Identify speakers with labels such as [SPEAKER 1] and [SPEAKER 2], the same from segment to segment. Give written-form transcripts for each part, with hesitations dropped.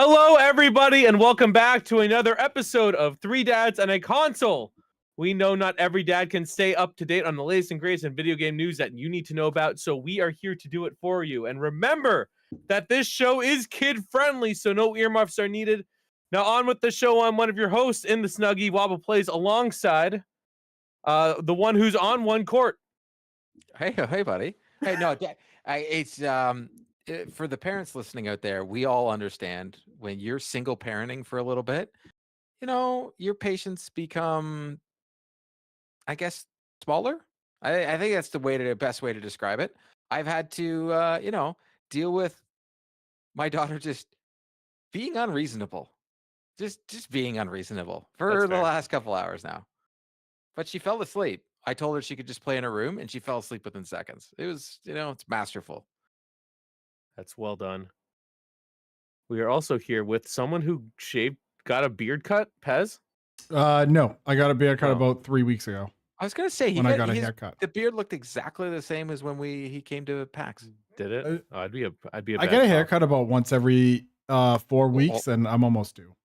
[SPEAKER 1] Hello, everybody, and welcome back to another episode of Three Dads and a Console. We know not every dad can stay up to date on the latest and greatest in video game news that you need to know about, so we are here to do it for you. And remember that this show is kid-friendly, so no earmuffs are needed. Now, on with the show. I'm one of your hosts in the Snuggie. Wobble plays alongside the one who's on one court.
[SPEAKER 2] Hey, buddy. Hey, no, it's for the parents listening out there. We all understand when you're single parenting for a little bit, your patience become, I guess, smaller. I think that's the best way to describe it. I've had to, deal with my daughter just being unreasonable, just being unreasonable for the last couple hours now. But she fell asleep. I told her she could just play in her room, and she fell asleep within seconds. It was, it's masterful.
[SPEAKER 1] That's well done. We are also here with someone who got a beard cut, Pez.
[SPEAKER 3] No, I got a beard cut about 3 weeks ago.
[SPEAKER 2] I was gonna say
[SPEAKER 3] I got a haircut.
[SPEAKER 2] The beard looked exactly the same as when he came to PAX.
[SPEAKER 1] Did it? I'd be a.
[SPEAKER 3] I get a haircut about once every 4 weeks, and I'm almost due.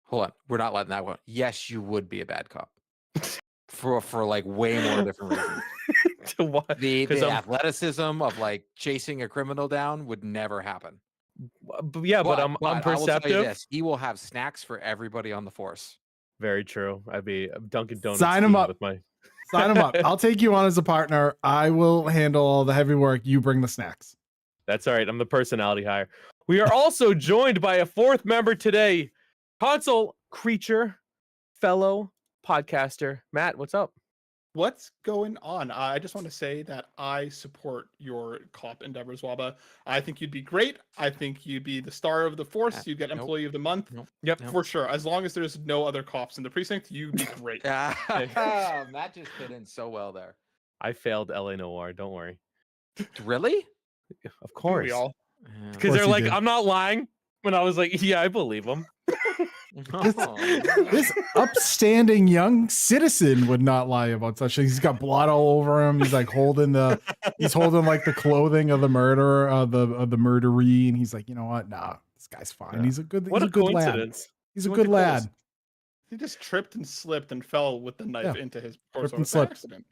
[SPEAKER 2] Hold on, we're not letting that one. Yes, you would be a bad cop. for like way more different reasons.
[SPEAKER 1] To what?
[SPEAKER 2] The athleticism of like chasing a criminal down would never happen.
[SPEAKER 1] But I'm perceptive.
[SPEAKER 2] I will tell you this, he will have snacks for everybody on the force.
[SPEAKER 1] Very true. I'd be Dunkin' Donuts.
[SPEAKER 3] Sign him up.
[SPEAKER 1] With my...
[SPEAKER 3] Sign him up. I'll take you on as a partner. I will handle all the heavy work. You bring the snacks.
[SPEAKER 1] That's all right. I'm the personality hire. We are also joined by a fourth member today, console creature, fellow podcaster, Matt. What's up?
[SPEAKER 4] What's going on? I just want to say that I support your cop endeavors, Waba. I think you'd be great. I think you'd be the star of the force. You'd get employee of the month. Yep, for sure. As long as there's no other cops in the precinct, you'd be great.
[SPEAKER 2] Matt just fit in so well there.
[SPEAKER 1] I failed LA Noire. Don't worry.
[SPEAKER 2] Really?
[SPEAKER 1] Of course.
[SPEAKER 4] We all.
[SPEAKER 1] Because they're like, I'm not lying. When I was like, yeah, I believe them.
[SPEAKER 3] This upstanding young citizen would not lie about such things. He's got blood all over him. He's like holding like the clothing of the murderer, of the murderee, and he's like, you know what? Nah, this guy's fine. Yeah. He's a good lad. He's a good lad.
[SPEAKER 4] He just tripped and slipped and fell with the knife into his torso.
[SPEAKER 3] Accident.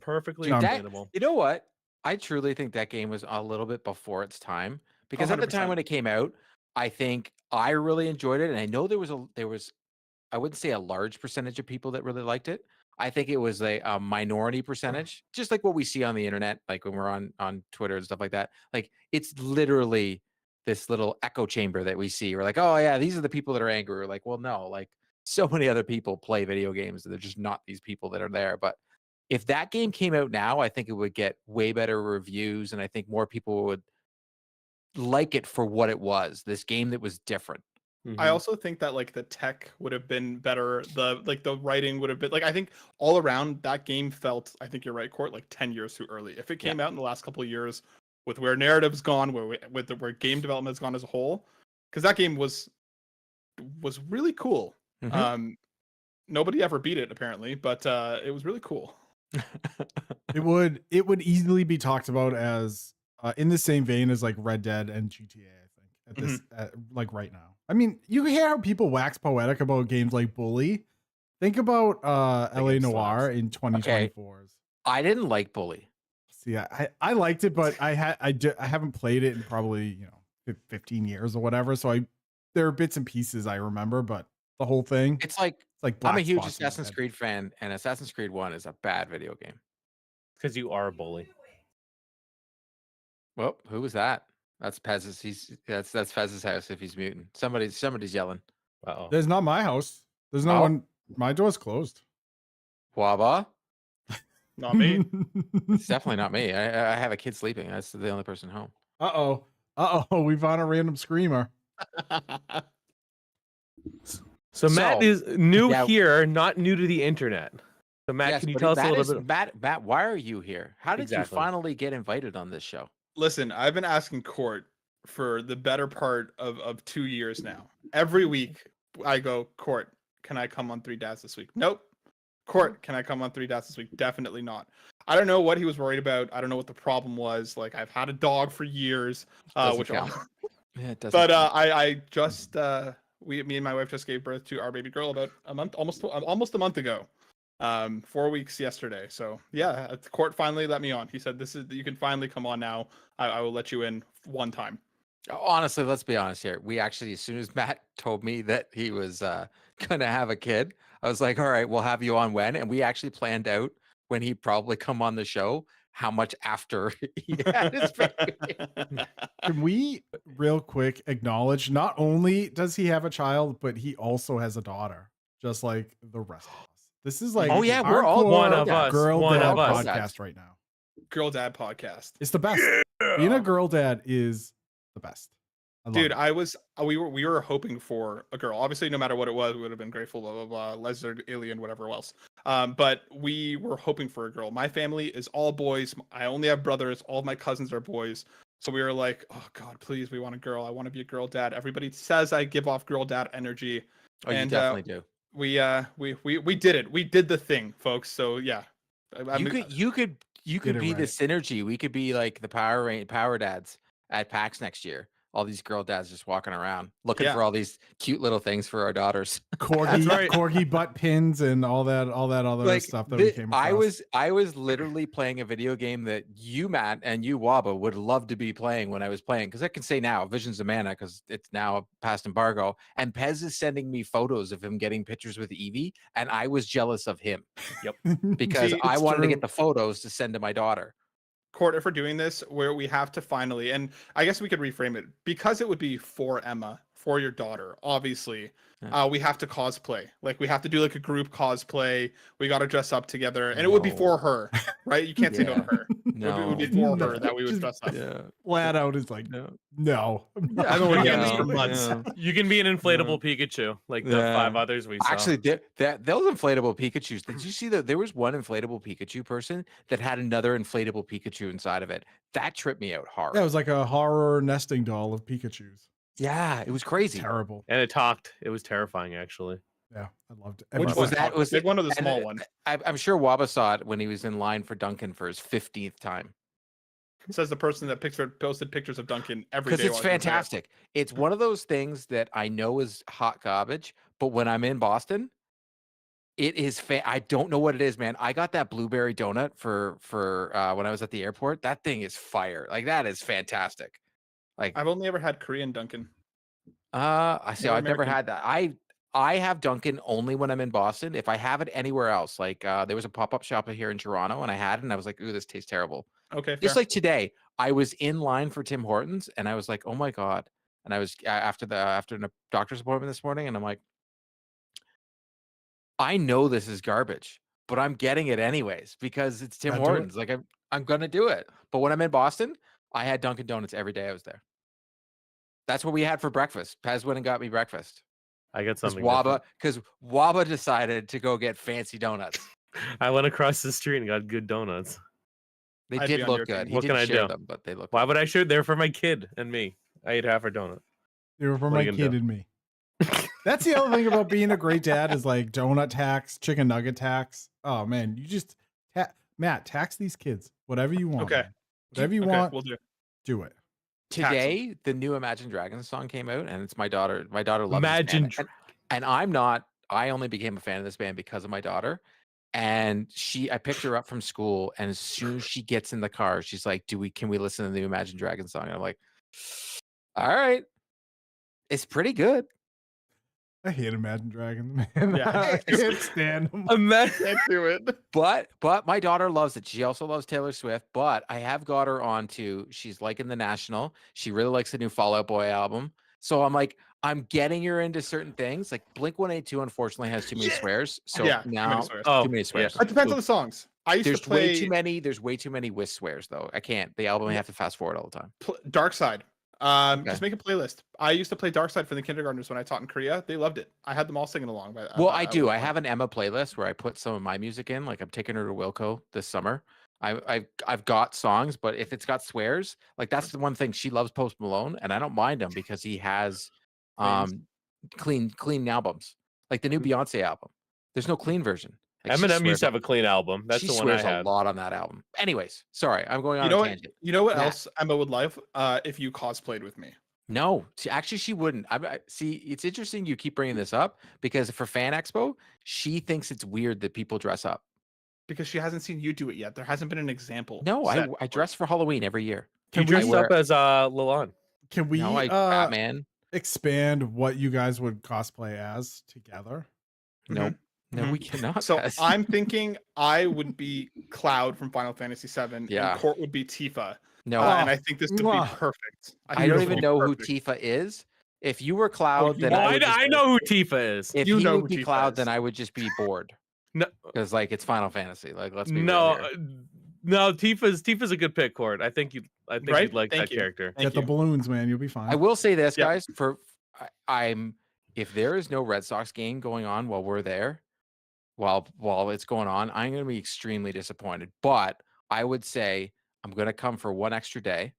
[SPEAKER 1] Perfectly understandable.
[SPEAKER 2] You know what? I truly think that game was a little bit before its time, because 100%. At the time when it came out, I think I really enjoyed it, and I know there was I wouldn't say a large percentage of people that really liked it. I think it was a minority percentage, just like what we see on the internet, like when we're on Twitter and stuff like that. Like, it's literally this little echo chamber that we see. We're like, oh yeah, these are the people that are angry. We're like, well, no, like so many other people play video games, and they're just not these people that are there. But if that game came out now, I think it would get way better reviews, and I think more people would like it for what it was, this game that was different.
[SPEAKER 4] I also think that like the tech would have been better, the writing would have been like, I think all around that game felt, I think you're right, Court, like 10 years too early. If it came out in the last couple of years with where narrative's gone, where game development has gone as a whole, because that game was really cool. Nobody ever beat it apparently, but it was really cool.
[SPEAKER 3] It would easily be talked about as in the same vein as like Red Dead and GTA, I think, like right now. I mean, you hear how people wax poetic about games like Bully. Think about LA Noire in 2024's.
[SPEAKER 2] Okay. I didn't like Bully.
[SPEAKER 3] See, I liked it, but I haven't played it in probably 15 years or whatever. So there are bits and pieces I remember, but the whole thing,
[SPEAKER 2] it's like I'm a huge Assassin's Creed fan, and Assassin's Creed 1 is a bad video game.
[SPEAKER 1] Because you are a bully.
[SPEAKER 2] Well, who was that? That's Pez's. That's Fez's house. If he's muting, somebody's yelling.
[SPEAKER 1] Uh-oh.
[SPEAKER 3] There's not my house. There's no one. My door's closed.
[SPEAKER 2] Waba.
[SPEAKER 4] Not me.
[SPEAKER 2] It's definitely not me. I have a kid sleeping. That's the only person home.
[SPEAKER 3] Uh-oh. We found a random screamer.
[SPEAKER 1] So Matt is new here, not new to the internet. So Matt, can you tell us a little bit?
[SPEAKER 2] Matt, why are you here? How did you finally get invited on this show?
[SPEAKER 4] Listen, I've been asking Court for the better part of 2 years now. Every week I go, Court, can I come on 3 Dads this week? Nope. Court, can I come on 3 Dads this week? Definitely not. I don't know what he was worried about. I don't know what the problem was. Like, I've had a dog for years, which
[SPEAKER 2] Yeah, it doesn't.
[SPEAKER 4] But I just me and my wife just gave birth to our baby girl about a month, almost a month ago. 4 weeks yesterday. So yeah, the court finally let me on. He said, "This is you can finally come on now. I will let you in one time."
[SPEAKER 2] Honestly, let's be honest here. We actually, as soon as Matt told me that he was gonna have a kid, I was like, all right, we'll have you on when. And we actually planned out when he'd probably come on the show, how much after he had his baby.
[SPEAKER 3] Can we real quick acknowledge not only does he have a child, but he also has a daughter, just like the rest of us. This is like
[SPEAKER 2] Oh yeah, we're all
[SPEAKER 3] hardcore
[SPEAKER 1] One of us.
[SPEAKER 3] girl
[SPEAKER 1] One
[SPEAKER 3] dad
[SPEAKER 1] of us.
[SPEAKER 3] podcast right now.
[SPEAKER 4] Girl dad podcast.
[SPEAKER 3] It's the best. Being a girl dad is the best. I love
[SPEAKER 4] Dude,
[SPEAKER 3] it.
[SPEAKER 4] we were hoping for a girl. Obviously, no matter what it was, we would have been grateful, blah blah blah, lizard, alien, whatever else. But we were hoping for a girl. My family is all boys. I only have brothers. All of my cousins are boys. So we were like, oh God, please, we want a girl. I want to be a girl dad. Everybody says I give off girl dad energy.
[SPEAKER 2] Oh, you definitely do.
[SPEAKER 4] We did it. We did the thing, folks. So yeah.
[SPEAKER 2] You could
[SPEAKER 3] Get it
[SPEAKER 2] be the
[SPEAKER 3] right.
[SPEAKER 2] synergy. We could be like the power dads at PAX next year. All these girl dads just walking around looking
[SPEAKER 4] Yeah.
[SPEAKER 2] for all these cute little things for our daughters.
[SPEAKER 3] Corgi,
[SPEAKER 1] right.
[SPEAKER 3] corgi butt pins and all that other
[SPEAKER 2] Like,
[SPEAKER 3] stuff that we came across.
[SPEAKER 2] I was literally playing a video game that you, Matt, and you, Waba, would love to be playing when I was playing. Because I can say now, Visions of Mana, because it's now past embargo. And Pez is sending me photos of him getting pictures with Evie, and I was jealous of him because
[SPEAKER 4] See,
[SPEAKER 2] I
[SPEAKER 3] it's
[SPEAKER 2] wanted to
[SPEAKER 3] true.
[SPEAKER 2] get the photos to send to my daughter.
[SPEAKER 4] Court, if we're doing this, where we have to finally, and I guess we could reframe it because it would be for Emma, for your daughter, obviously.
[SPEAKER 2] Yeah.
[SPEAKER 4] We have to cosplay. Like we have to do like a group cosplay. We got to dress up together, and it would be for her, right? You can't say no to her. It would be for her that we would dress up.
[SPEAKER 2] Yeah.
[SPEAKER 3] Flat out is like, no.
[SPEAKER 4] I've been working on this for months.
[SPEAKER 1] You can be an inflatable Pikachu, like the
[SPEAKER 2] Yeah.
[SPEAKER 1] 5 others we saw.
[SPEAKER 2] Actually, those inflatable Pikachus. Did you see that there was one inflatable Pikachu person that had another inflatable Pikachu inside of it? That tripped me out hard.
[SPEAKER 3] That was like a horror nesting doll of Pikachus.
[SPEAKER 2] Yeah, it was crazy.
[SPEAKER 3] Terrible.
[SPEAKER 1] And it talked. It was terrifying, actually.
[SPEAKER 3] Yeah, I loved it.
[SPEAKER 2] Which
[SPEAKER 3] Everyone-
[SPEAKER 2] was that? Was
[SPEAKER 4] big
[SPEAKER 2] it
[SPEAKER 4] one or the
[SPEAKER 2] and,
[SPEAKER 4] small one?
[SPEAKER 2] I'm sure Waba saw it when he was in line for Duncan for his 15th time.
[SPEAKER 4] Says the person that posted pictures of Duncan every day.
[SPEAKER 2] Because it's
[SPEAKER 4] while he was there.
[SPEAKER 2] fantastic. It's one of those things that I know is hot garbage, but when I'm in Boston, it is. I don't know what it is, man. I got that blueberry donut for when I was at the airport. That thing is fire. Like that is fantastic. Like
[SPEAKER 4] I've only ever had Korean Duncan.
[SPEAKER 2] I see.
[SPEAKER 4] More
[SPEAKER 2] I've never
[SPEAKER 4] American.
[SPEAKER 2] had that. I have Dunkin' only when I'm in Boston. If I have it anywhere else, like there was a pop-up shop here in Toronto, and I had it, and I was like, "Ooh, this tastes terrible."
[SPEAKER 4] Okay, fair.
[SPEAKER 2] Just like today, I was in line for Tim Hortons, and I was like, "Oh my god!" And I was after a doctor's appointment this morning, and I'm like, "I know this is garbage, but I'm getting it anyways because it's Tim
[SPEAKER 3] Gotta do it.
[SPEAKER 2] Hortons. Like I'm gonna do it." But when I'm in Boston, I had Dunkin' Donuts every day I was there. That's what we had for breakfast. Pez went and got me breakfast.
[SPEAKER 1] I got
[SPEAKER 2] Because
[SPEAKER 1] something.
[SPEAKER 2] Waba decided to go get fancy donuts.
[SPEAKER 1] different. I went across the street and got good donuts.
[SPEAKER 2] They
[SPEAKER 4] I'd be
[SPEAKER 2] did
[SPEAKER 4] on your
[SPEAKER 2] look
[SPEAKER 4] team.
[SPEAKER 2] good. He
[SPEAKER 1] What
[SPEAKER 2] didn't
[SPEAKER 1] can I
[SPEAKER 2] share
[SPEAKER 1] do?
[SPEAKER 2] them, but they look
[SPEAKER 1] Why
[SPEAKER 2] good.
[SPEAKER 1] would I share? They're for my kid and me. I ate half a donut.
[SPEAKER 3] They were for
[SPEAKER 1] What are
[SPEAKER 3] my
[SPEAKER 1] you gonna
[SPEAKER 3] kid
[SPEAKER 1] do?
[SPEAKER 3] and me. That's the other thing about being a great dad is like donut tax, chicken nugget tax. Oh man, you just Matt, tax these kids. Whatever you want.
[SPEAKER 4] Okay.
[SPEAKER 3] man. Whatever you
[SPEAKER 4] Okay,
[SPEAKER 3] want,
[SPEAKER 4] we'll do.
[SPEAKER 3] do it.
[SPEAKER 2] Today, the new Imagine Dragons song came out, and it's my daughter. My daughter loves
[SPEAKER 1] Imagine
[SPEAKER 2] this band. And I'm not. I only became a fan of this band because of my daughter. And I picked her up from school, and as soon as she gets in the car, she's like, can we listen to the new Imagine Dragons song? And I'm like, all right. It's pretty good.
[SPEAKER 3] I hate Imagine Dragons, man.
[SPEAKER 4] Yeah.
[SPEAKER 3] I can't stand them.
[SPEAKER 1] Imagine.
[SPEAKER 4] Can't do it.
[SPEAKER 2] But my daughter loves it. She also loves Taylor Swift. But I have got her on to, she's liking the National. She really likes the new Fall Out Boy album. So I'm like, I'm getting her into certain things. Like Blink-182 unfortunately has too many swears. So
[SPEAKER 4] Yeah, too many
[SPEAKER 2] now
[SPEAKER 4] swears.
[SPEAKER 1] Oh,
[SPEAKER 2] too many swears.
[SPEAKER 4] It depends on the songs. I used
[SPEAKER 2] There's
[SPEAKER 4] to play
[SPEAKER 2] way too many. There's way too many with swears though. I can't. The album I have to fast forward all the time.
[SPEAKER 4] Dark Side.
[SPEAKER 2] Okay.
[SPEAKER 4] Just make a playlist. I used to play Dark Side for the kindergartners when I taught in Korea. They loved it. I had them all singing along.
[SPEAKER 2] Well, I do. I have an Emma playlist where I put some of my music in. Like I'm taking her to Wilco this summer. I've got songs, but if it's got swears, like that's the one thing she loves Post Malone, and I don't mind him because he has clean albums. Like the new Beyonce album. There's no clean version. Like she
[SPEAKER 1] Eminem
[SPEAKER 2] swears
[SPEAKER 1] used to have a clean album. That's
[SPEAKER 2] she
[SPEAKER 1] the one
[SPEAKER 2] swears
[SPEAKER 1] I had.
[SPEAKER 2] a lot on that album. Anyways, sorry, I'm going on
[SPEAKER 4] You know
[SPEAKER 2] a
[SPEAKER 4] what?
[SPEAKER 2] tangent.
[SPEAKER 4] You know what
[SPEAKER 2] Matt.
[SPEAKER 4] else Emma would love? If you cosplayed with me.
[SPEAKER 2] No, she wouldn't. See, it's interesting you keep bringing this up because for Fan Expo, she thinks it's weird that people dress up.
[SPEAKER 4] Because she hasn't seen you do it yet. There hasn't been an example.
[SPEAKER 2] No,
[SPEAKER 4] set
[SPEAKER 2] I dress for Halloween every year.
[SPEAKER 1] You dressed up as Lalon.
[SPEAKER 3] Can we
[SPEAKER 2] No, Batman.
[SPEAKER 3] expand what you guys would cosplay as together?
[SPEAKER 2] Nope. No, we cannot.
[SPEAKER 4] So
[SPEAKER 2] Pez.
[SPEAKER 4] I'm thinking I would be Cloud from Final Fantasy VII,
[SPEAKER 2] Yeah.
[SPEAKER 4] and Court would be Tifa.
[SPEAKER 2] No,
[SPEAKER 4] And I think this would be
[SPEAKER 3] Mwah.
[SPEAKER 4] perfect.
[SPEAKER 2] I don't even know who Tifa is. If you were Cloud, then
[SPEAKER 1] I know who Tifa is.
[SPEAKER 2] If
[SPEAKER 4] You
[SPEAKER 2] he
[SPEAKER 4] know
[SPEAKER 2] would
[SPEAKER 4] who
[SPEAKER 2] be
[SPEAKER 4] Tifa
[SPEAKER 2] Cloud,
[SPEAKER 4] is.
[SPEAKER 2] then I would just be bored.
[SPEAKER 1] No,
[SPEAKER 2] Because like it's Final Fantasy. Like let's be real
[SPEAKER 1] no,
[SPEAKER 2] here.
[SPEAKER 1] no. Tifa's a good pick, Court. I think you'd
[SPEAKER 4] Right?
[SPEAKER 1] like
[SPEAKER 4] Thank
[SPEAKER 1] that
[SPEAKER 4] you.
[SPEAKER 1] character.
[SPEAKER 4] Thank
[SPEAKER 3] Get the
[SPEAKER 4] you.
[SPEAKER 3] balloons, man. You'll be fine.
[SPEAKER 2] I will say this,
[SPEAKER 4] Yep.
[SPEAKER 2] guys. If there is no Red Sox game going on while we're there, while it's going on, I'm going to be extremely disappointed. But I would say I'm going to come for one extra day,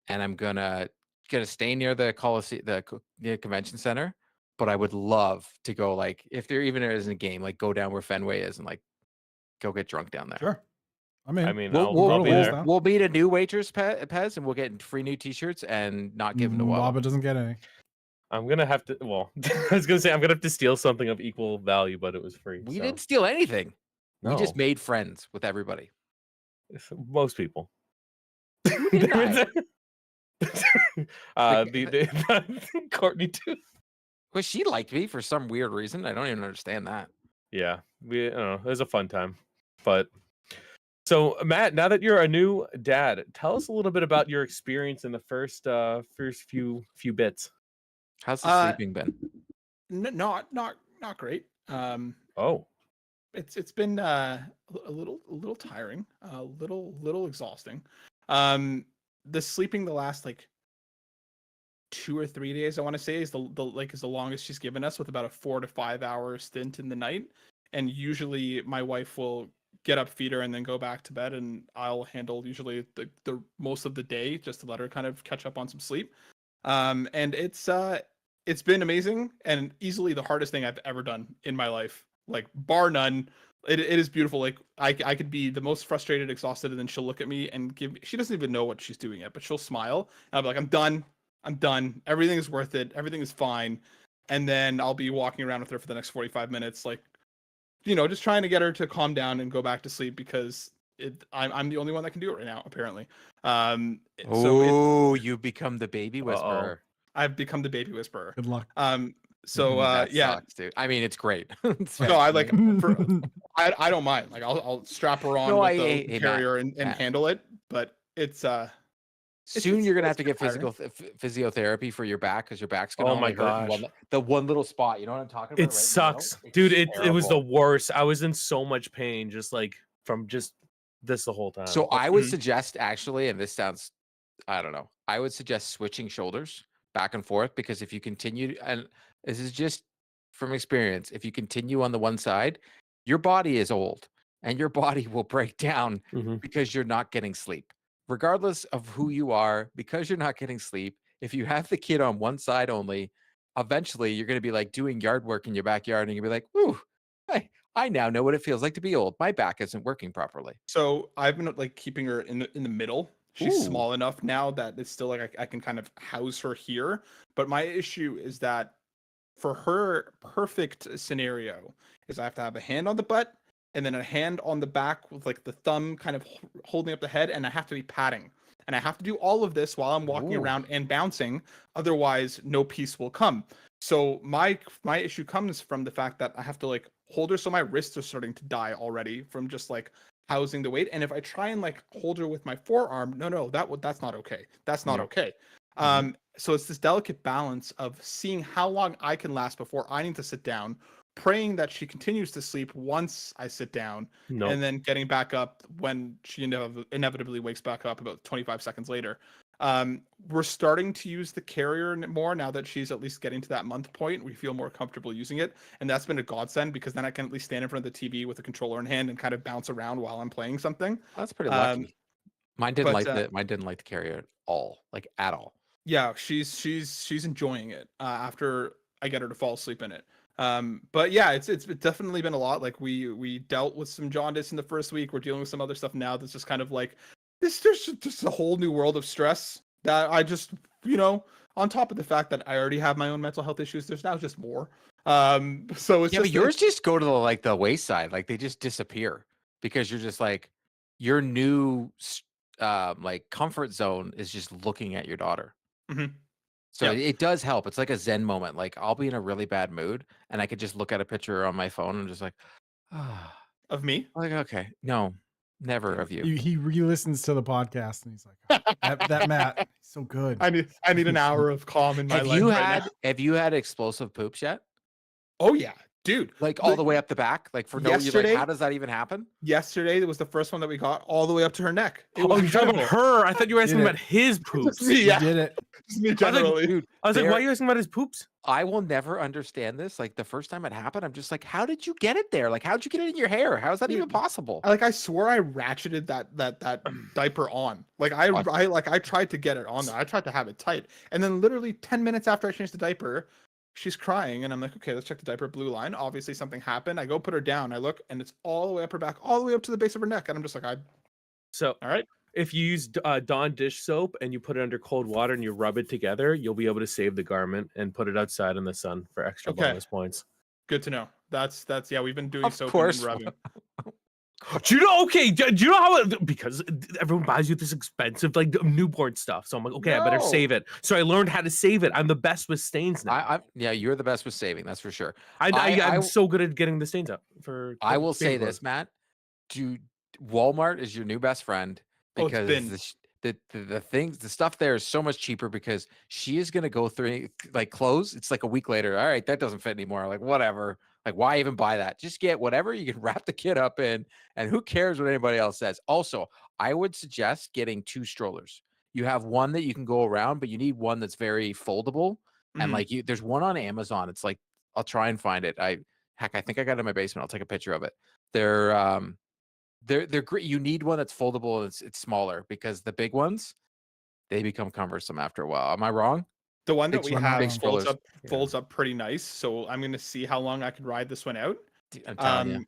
[SPEAKER 2] and I'm gonna stay near the Coliseum, the convention center. But I would love to go, like, if there even isn't a game, like go down where Fenway is and like go get drunk down there.
[SPEAKER 3] Sure. I mean,
[SPEAKER 1] I'll be there.
[SPEAKER 2] We'll meet a new waitress, Pez, and we'll get free new T-shirts and not give them to Wubba.
[SPEAKER 3] Wubba doesn't get any.
[SPEAKER 1] I'm gonna have to. Well, I was gonna say I'm gonna have to steal something of equal value, but it was free.
[SPEAKER 2] We
[SPEAKER 1] so.
[SPEAKER 2] didn't steal anything. We just
[SPEAKER 1] No.
[SPEAKER 2] made friends with everybody.
[SPEAKER 1] Most people.
[SPEAKER 2] did
[SPEAKER 1] Courtney too.
[SPEAKER 2] Well, she liked me for some weird reason. I don't even understand that.
[SPEAKER 1] Yeah, I don't know. It was a fun time. But so Matt, now that you're a new dad, tell us a little bit about your experience in the first few bits.
[SPEAKER 2] How's the sleeping been?
[SPEAKER 4] Not great.
[SPEAKER 1] Oh,
[SPEAKER 4] It's been a little tiring, a little exhausting. The sleeping the last like 2 or 3 days, I want to say, is the longest she's given us, with about a 4 to 5 hour stint in the night. And usually my wife will get up, feed her, and then go back to bed, and I'll handle usually the most of the day just to let her kind of catch up on some sleep. And it's been amazing and easily the hardest thing I've ever done in my life, like bar none. It is beautiful. Like I could be the most frustrated, exhausted, and then she'll look at me and she doesn't even know what she's doing yet, but she'll smile and I'll be like, I'm done. Everything is worth it. Everything is fine. And then I'll be walking around with her for the next 45 minutes, like, just trying to get her to calm down and go back to sleep, because I'm the only one that can do it right now, apparently.
[SPEAKER 2] You've become the baby whisperer.
[SPEAKER 4] I've become the baby whisperer.
[SPEAKER 3] Good luck.
[SPEAKER 2] That
[SPEAKER 4] Yeah.
[SPEAKER 2] sucks, dude. I mean, it's great.
[SPEAKER 4] No, I don't mind. Like I'll strap her on with the carrier and handle it, but it's
[SPEAKER 2] soon you're gonna have to get physiotherapy for your back, because your back's gonna only hurt the one little spot. You know what I'm talking about?
[SPEAKER 1] it sucks, dude. It was the worst. I was in so much pain, just like from just this the whole time.
[SPEAKER 2] So I would suggest, actually, and this sounds, I don't know, I would suggest switching shoulders back and forth, because if you continue, and this is just from experience, if you continue on the one side, your body is old and your body will break down because you're not getting sleep. Regardless of who you are, because you're not getting sleep, if you have the kid on one side only, eventually you're going to be like doing yard work in your backyard and you'll be like, ooh, I now know what it feels like to be old. My back isn't working properly.
[SPEAKER 4] So I've been like keeping her in the middle. She's small enough now that it's still like I can kind of house her here. But my issue is that for her perfect scenario is I have to have a hand on the butt and then a hand on the back with like the thumb kind of holding up the head, and I have to be patting. And I have to do all of this while I'm walking around and bouncing. Otherwise, no peace will come. So my issue comes from the fact that I have to like hold her, so my wrists are starting to die already from just like housing the weight. And if I try and like hold her with my forearm, that's not okay. That's not okay. So it's this delicate balance of seeing how long I can last before I need to sit down, praying that she continues to sleep once I sit down, and then getting back up when she inevitably wakes back up about 25 seconds later. We're starting to use the carrier more now that she's at least getting to that month point. We feel more comfortable using it, and that's been a godsend, because then I can at least stand in front of the TV with a controller in hand and kind of bounce around while I'm playing something.
[SPEAKER 2] That's pretty lucky. Mine didn't like the carrier at all, like at all.
[SPEAKER 4] Yeah, she's enjoying it after I get her to fall asleep in it. But yeah, it's definitely been a lot. Like we dealt with some jaundice in the first week. We're dealing with some other stuff now that's just kind of like there's just a whole new world of stress that I just on top of the fact that I already have my own mental health issues, there's now just more. So it's
[SPEAKER 2] Yeah, but
[SPEAKER 4] just
[SPEAKER 2] yours just go to the wayside. Like they just disappear because you're just like your new like comfort zone is just looking at your daughter.
[SPEAKER 4] Mhm.
[SPEAKER 2] So
[SPEAKER 4] Yeah.
[SPEAKER 2] it does help. It's like a Zen moment. Like I'll be in a really bad mood and I could just look at a picture on my phone and just like, ah,
[SPEAKER 4] Of me.
[SPEAKER 2] like okay, no, never of you.
[SPEAKER 3] He re-listens to the podcast and he's like, oh, that Matt, he's so good.
[SPEAKER 4] I need an hour of calm in my life right now.
[SPEAKER 2] Have you had explosive poops yet?
[SPEAKER 4] Oh yeah, dude.
[SPEAKER 2] Like all the way up the back? Like for no, you're like,
[SPEAKER 4] Yesterday-
[SPEAKER 2] how does that even happen?
[SPEAKER 4] Yesterday, it was the first one that we got all the way up to her neck. It
[SPEAKER 1] Oh,
[SPEAKER 4] was
[SPEAKER 1] you're talking about
[SPEAKER 4] incredible.
[SPEAKER 1] her. I thought you were asking
[SPEAKER 3] Did it.
[SPEAKER 1] about his poops.
[SPEAKER 4] Just me,
[SPEAKER 3] You
[SPEAKER 4] yeah.
[SPEAKER 3] did it.
[SPEAKER 4] Just me
[SPEAKER 1] I was like,
[SPEAKER 4] generally.
[SPEAKER 2] Dude,
[SPEAKER 1] I was like,
[SPEAKER 2] there-
[SPEAKER 1] why are you asking about his poops?
[SPEAKER 2] I will never understand this. Like the first time it happened, I'm just like, how did you get it there? Like, how'd you get it in your hair? How is that even
[SPEAKER 4] Dude,
[SPEAKER 2] possible?
[SPEAKER 4] I swore I ratcheted that diaper on. Like I tried to get it on there. I tried to have it tight. And then literally 10 minutes after I changed the diaper, she's crying and I'm like, okay, let's check the diaper. Blue line. Obviously something happened. I go put her down. I look and it's all the way up her back, all the way up to the base of her neck. And I'm just like,
[SPEAKER 1] So
[SPEAKER 4] all right.
[SPEAKER 1] if you use Dawn dish soap and you put it under cold water and you rub it together, you'll be able to save the garment and put it outside in the sun for extra
[SPEAKER 4] Okay.
[SPEAKER 1] bonus points.
[SPEAKER 4] Good to know. That's yeah, we've been doing
[SPEAKER 2] Of
[SPEAKER 4] soap
[SPEAKER 2] course.
[SPEAKER 4] and rubbing.
[SPEAKER 1] Do you know? Okay, do you know how? Because everyone buys you this expensive like newborn stuff, so I'm like, okay, I better
[SPEAKER 4] No.
[SPEAKER 1] save it. So I learned how to save it. I'm the best with stains now.
[SPEAKER 2] Yeah, you're the best with saving. That's for sure.
[SPEAKER 1] I'm
[SPEAKER 2] I-
[SPEAKER 1] so good at getting the stains out. For
[SPEAKER 2] I will say
[SPEAKER 1] baby
[SPEAKER 2] this,
[SPEAKER 1] clothes.
[SPEAKER 2] Matt. Walmart is your new best friend
[SPEAKER 4] Oh, it's
[SPEAKER 2] because
[SPEAKER 4] been.
[SPEAKER 2] the things, the stuff there is so much cheaper because she is gonna go through like clothes. It's like a week later. All right, that doesn't fit anymore. Like whatever. Like why even buy that? Just get whatever you can wrap the kid up in, and who cares what anybody else says. Also, I would suggest getting 2 strollers. You have one that you can go around, but you need one that's very foldable. And
[SPEAKER 4] Mhm.
[SPEAKER 2] like there's one on Amazon. It's like I'll try and find it. I think I got it in my basement. I'll take a picture of it. They're great. You need one that's foldable and it's smaller because the big ones they become cumbersome after a while. Am I wrong?
[SPEAKER 4] The one that
[SPEAKER 2] Big
[SPEAKER 4] we
[SPEAKER 3] stroller-
[SPEAKER 4] have
[SPEAKER 3] big
[SPEAKER 4] folds
[SPEAKER 2] strollers.
[SPEAKER 4] up folds up pretty nice. So I'm gonna see how long I can ride this one out.
[SPEAKER 2] I'm telling you.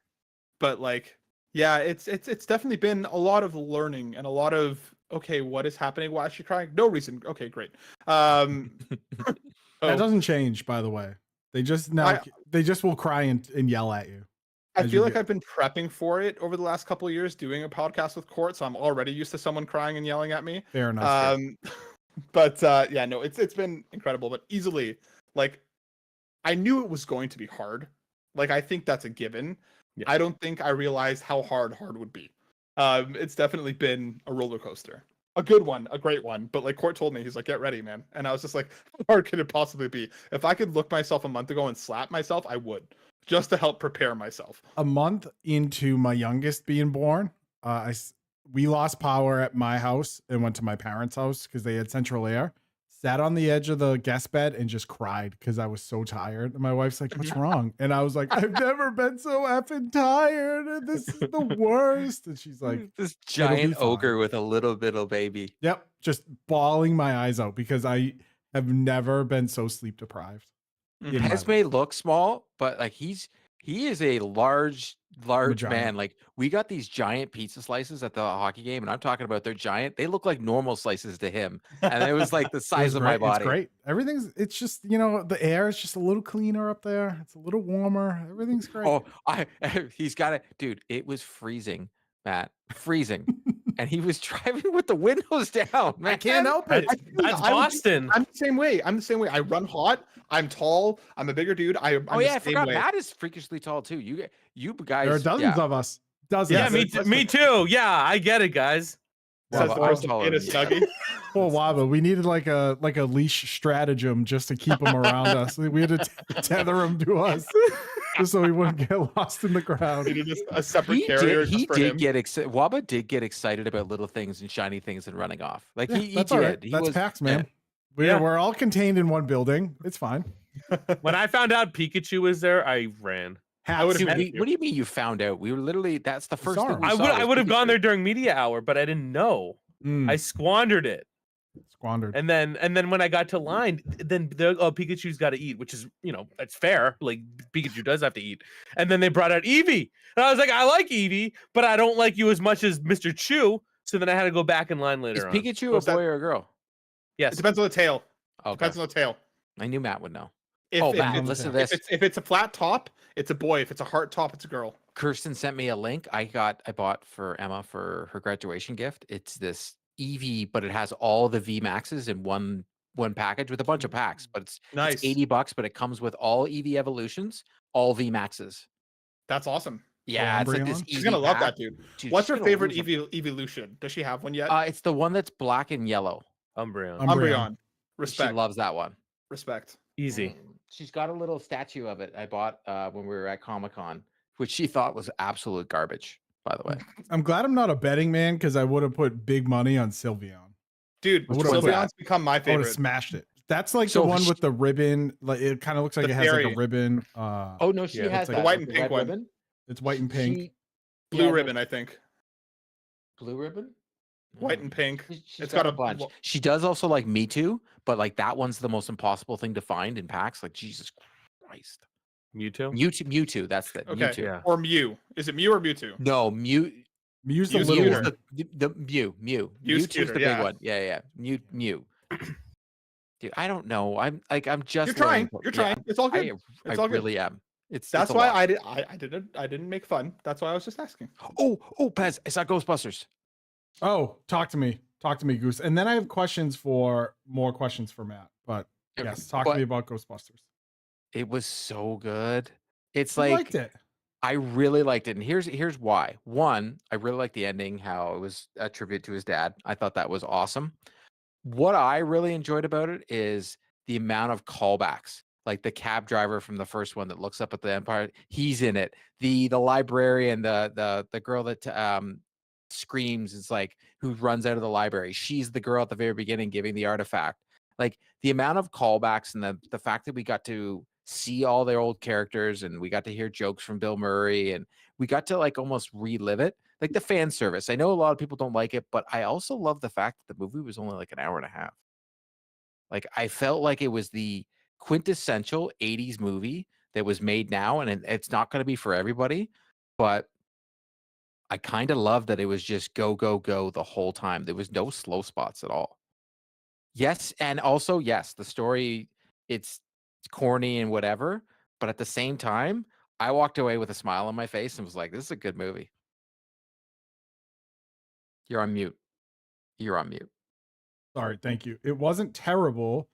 [SPEAKER 4] But like, yeah, it's definitely been a lot of learning and a lot of okay, what is happening? Why is she crying? No reason. Okay, great.
[SPEAKER 3] That
[SPEAKER 4] Oh,
[SPEAKER 3] doesn't change, by the way. They just will cry and yell at you.
[SPEAKER 4] I
[SPEAKER 3] as
[SPEAKER 4] feel
[SPEAKER 3] you
[SPEAKER 4] like
[SPEAKER 3] go.
[SPEAKER 4] I've been prepping for it over the last couple of years, doing a podcast with Court, so I'm already used to someone crying and yelling at me.
[SPEAKER 3] Fair enough.
[SPEAKER 4] But yeah, no, it's been incredible, but easily like I knew it was going to be hard. Like I think that's a given.
[SPEAKER 1] Yeah.
[SPEAKER 4] I don't think I realized how hard would be. It's definitely been a roller coaster. A good one, a great one. But like Court told me, he's like, get ready, man. And I was just like, how hard could it possibly be? If I could look myself a month ago and slap myself, I would. Just to help prepare myself.
[SPEAKER 3] A month into my youngest being born, we lost power at my house and went to my parents' house because they had central air. Sat on the edge of the guest bed and just cried because I was so tired. And my wife's like, "What's wrong?" And I was like, "I've never been so effing tired, and this is the worst." And she's like,
[SPEAKER 2] This
[SPEAKER 3] "It'll be
[SPEAKER 2] giant
[SPEAKER 3] fine."
[SPEAKER 2] ogre with a little baby.
[SPEAKER 3] "Yep," just bawling my eyes out because I have never been so sleep deprived.
[SPEAKER 4] Mhm.
[SPEAKER 3] in my
[SPEAKER 2] Pes
[SPEAKER 3] life.
[SPEAKER 2] may look small, but like he is a large
[SPEAKER 3] giant.
[SPEAKER 2] man. Like we got these giant pizza slices at the hockey game, and I'm talking about they're giant. They look like normal slices to him, and it was like the
[SPEAKER 3] It was
[SPEAKER 2] size of my
[SPEAKER 3] great.
[SPEAKER 2] body.
[SPEAKER 3] It's great. It's just, the air is just a little cleaner up there. It's a little warmer. Everything's great.
[SPEAKER 2] Oh, he's got it, dude. It was freezing, Matt, freezing, and he was driving with the windows down. Man.
[SPEAKER 3] I can't help it.
[SPEAKER 1] That's Boston.
[SPEAKER 4] I'm the same way. I run hot. I'm tall. I'm a bigger dude. I'm
[SPEAKER 2] Oh
[SPEAKER 4] the
[SPEAKER 2] yeah, I
[SPEAKER 4] same
[SPEAKER 2] forgot.
[SPEAKER 4] way.
[SPEAKER 2] Matt is freakishly tall too. You guys.
[SPEAKER 3] There are dozens
[SPEAKER 2] yeah.
[SPEAKER 3] of us. Dozens.
[SPEAKER 1] Yeah, me too. Yeah, I get it, guys.
[SPEAKER 4] Says
[SPEAKER 2] Wow,
[SPEAKER 4] the
[SPEAKER 2] I'm
[SPEAKER 4] person
[SPEAKER 2] taller
[SPEAKER 4] in a
[SPEAKER 2] than you.
[SPEAKER 4] snuggie.
[SPEAKER 3] Oh wow, but we needed like a leash stratagem just to keep them around us. We had to tether them to us just so he wouldn't get lost in the crowd.
[SPEAKER 4] Needed a separate carrier just for him.
[SPEAKER 2] Waba did get excited about little things and shiny things and running off. Like
[SPEAKER 3] Yeah,
[SPEAKER 2] he
[SPEAKER 3] that's all right.
[SPEAKER 2] did. He
[SPEAKER 3] That's
[SPEAKER 2] was,
[SPEAKER 3] PAX, man.
[SPEAKER 1] Yeah.
[SPEAKER 3] We're all contained in one building. It's fine.
[SPEAKER 1] When I found out Pikachu was there, I ran.
[SPEAKER 4] I would've
[SPEAKER 2] Dude,
[SPEAKER 4] met
[SPEAKER 2] what
[SPEAKER 4] you.
[SPEAKER 2] do you mean you found out? We were literally that's the first
[SPEAKER 3] saw
[SPEAKER 2] thing
[SPEAKER 3] him.
[SPEAKER 2] we
[SPEAKER 1] I
[SPEAKER 2] saw.
[SPEAKER 1] would
[SPEAKER 2] was
[SPEAKER 1] have gone
[SPEAKER 2] Pikachu.
[SPEAKER 1] there during media hour, but I didn't know.
[SPEAKER 3] Mm,
[SPEAKER 1] I squandered it.
[SPEAKER 3] squandered.
[SPEAKER 1] And then when I got to line, then Pikachu's got to eat, which is that's fair. Like Pikachu does have to eat. And then they brought out Eevee, and I was like, I like Eevee, but I don't like you as much as Mr. Chew. So then I had to go back in line
[SPEAKER 2] Is
[SPEAKER 1] later on.
[SPEAKER 2] Pikachu a
[SPEAKER 4] What's that?
[SPEAKER 2] boy or a girl?
[SPEAKER 4] It
[SPEAKER 1] Yes,
[SPEAKER 4] depends on the tail.
[SPEAKER 2] Okay.
[SPEAKER 4] Depends on the tail.
[SPEAKER 2] I knew Matt would know.
[SPEAKER 4] If
[SPEAKER 2] Matt,
[SPEAKER 4] it's,
[SPEAKER 2] listen to this.
[SPEAKER 4] If it's a flat top, it's a boy. If it's a heart top, it's a girl.
[SPEAKER 2] Kirsten sent me a link. I bought for Emma for her graduation gift. It's this EV, but it has all the V Maxes in one package with a bunch of packs. But it's
[SPEAKER 4] Nice.
[SPEAKER 2] It's $80, but it comes with all EV Evolutions, all V Maxes.
[SPEAKER 4] That's awesome.
[SPEAKER 2] Yeah, it's like this
[SPEAKER 3] Umbreon?
[SPEAKER 2] EV
[SPEAKER 4] She's gonna love
[SPEAKER 2] pack.
[SPEAKER 4] that, dude.
[SPEAKER 2] Dude,
[SPEAKER 4] What's
[SPEAKER 2] she's
[SPEAKER 4] her
[SPEAKER 2] gonna
[SPEAKER 4] favorite
[SPEAKER 2] lose them.
[SPEAKER 4] evolution? Does she have one yet?
[SPEAKER 2] It's the one that's black and yellow.
[SPEAKER 1] Umbreon.
[SPEAKER 4] Umbreon.
[SPEAKER 2] She
[SPEAKER 4] Respect.
[SPEAKER 2] loves that one.
[SPEAKER 4] Respect.
[SPEAKER 1] Easy.
[SPEAKER 2] She's got a little statue of it I bought when we were at Comic-Con, which she thought was absolute garbage, by the way.
[SPEAKER 3] I'm glad I'm not a betting man because I would have put big money on Sylveon.
[SPEAKER 4] Dude,
[SPEAKER 3] Which one's
[SPEAKER 4] Sylveon's
[SPEAKER 2] that?
[SPEAKER 4] become my
[SPEAKER 3] I would
[SPEAKER 4] favorite.
[SPEAKER 3] have smashed it. That's like
[SPEAKER 2] So
[SPEAKER 3] the one
[SPEAKER 2] she-
[SPEAKER 3] with the ribbon. Like it kind of looks like
[SPEAKER 4] The
[SPEAKER 3] it has like
[SPEAKER 4] fairy.
[SPEAKER 3] a ribbon.
[SPEAKER 2] Oh no, she
[SPEAKER 1] Yeah,
[SPEAKER 2] has
[SPEAKER 3] it's like
[SPEAKER 2] that
[SPEAKER 4] the white
[SPEAKER 2] with
[SPEAKER 4] and pink
[SPEAKER 2] red
[SPEAKER 4] one.
[SPEAKER 2] ribbon.
[SPEAKER 3] It's white and pink.
[SPEAKER 4] Blue
[SPEAKER 2] Yeah,
[SPEAKER 4] ribbon, I think.
[SPEAKER 2] Blue ribbon?
[SPEAKER 4] White
[SPEAKER 2] No.
[SPEAKER 4] and pink.
[SPEAKER 2] She's
[SPEAKER 4] It's
[SPEAKER 2] got
[SPEAKER 4] got
[SPEAKER 2] a
[SPEAKER 4] a
[SPEAKER 2] bunch. She does also like Me Too, but like that one's the most impossible thing to find in packs. Like Jesus Christ.
[SPEAKER 1] Mewtwo.
[SPEAKER 2] Mewtwo, that's the
[SPEAKER 4] Okay.
[SPEAKER 2] Mewtwo.
[SPEAKER 1] Yeah.
[SPEAKER 4] Or Mew. Is it Mew or Mewtwo?
[SPEAKER 2] No,
[SPEAKER 3] Mew's the
[SPEAKER 4] Mew's
[SPEAKER 3] little
[SPEAKER 4] cuter.
[SPEAKER 3] one.
[SPEAKER 2] the Mew.
[SPEAKER 4] Mew's
[SPEAKER 2] Mewtwo's
[SPEAKER 4] cuter,
[SPEAKER 2] the
[SPEAKER 4] yeah.
[SPEAKER 2] big one. Yeah. Mew. Dude, I don't know. I'm just
[SPEAKER 4] You're trying.
[SPEAKER 2] learning to-
[SPEAKER 4] You're
[SPEAKER 2] yeah,
[SPEAKER 4] trying. It's all good.
[SPEAKER 2] I
[SPEAKER 4] It's all good.
[SPEAKER 2] really am. It's
[SPEAKER 4] That's
[SPEAKER 2] a
[SPEAKER 4] why
[SPEAKER 2] lot.
[SPEAKER 4] I didn't make fun. That's why I was just asking.
[SPEAKER 2] Oh, Pez, I saw Ghostbusters.
[SPEAKER 3] Oh, talk to me, Goose. And then I have more questions for Matt. But
[SPEAKER 2] Okay,
[SPEAKER 3] yes, talk to
[SPEAKER 2] but-
[SPEAKER 3] me about Ghostbusters.
[SPEAKER 2] It was so good. It's
[SPEAKER 3] I
[SPEAKER 2] like
[SPEAKER 3] liked it.
[SPEAKER 2] I really liked it. And here's why. One, I really liked the ending, how it was a tribute to his dad. I thought that was awesome. What I really enjoyed about it is the amount of callbacks. Like the cab driver from the first one that looks up at the Empire, he's in it. The librarian, the girl that screams, is like who runs out of the library. She's the girl at the very beginning giving the artifact. Like the amount of callbacks and the fact that we got to see all their old characters and we got to hear jokes from Bill Murray and we got to like almost relive it. Like the fan service. I know a lot of people don't like it, but I also love the fact that the movie was only like an hour and a half. Like I felt like it was the quintessential 80s movie that was made now, and it's not going to be for everybody, but I kind of love that it was just go the whole time. There was no slow spots at all. Yes, and also yes, the story, it's corny and whatever, but at the same time, I walked away with a smile on my face and was like, this is a good movie. You're on mute.
[SPEAKER 3] Sorry, thank you. It wasn't terrible.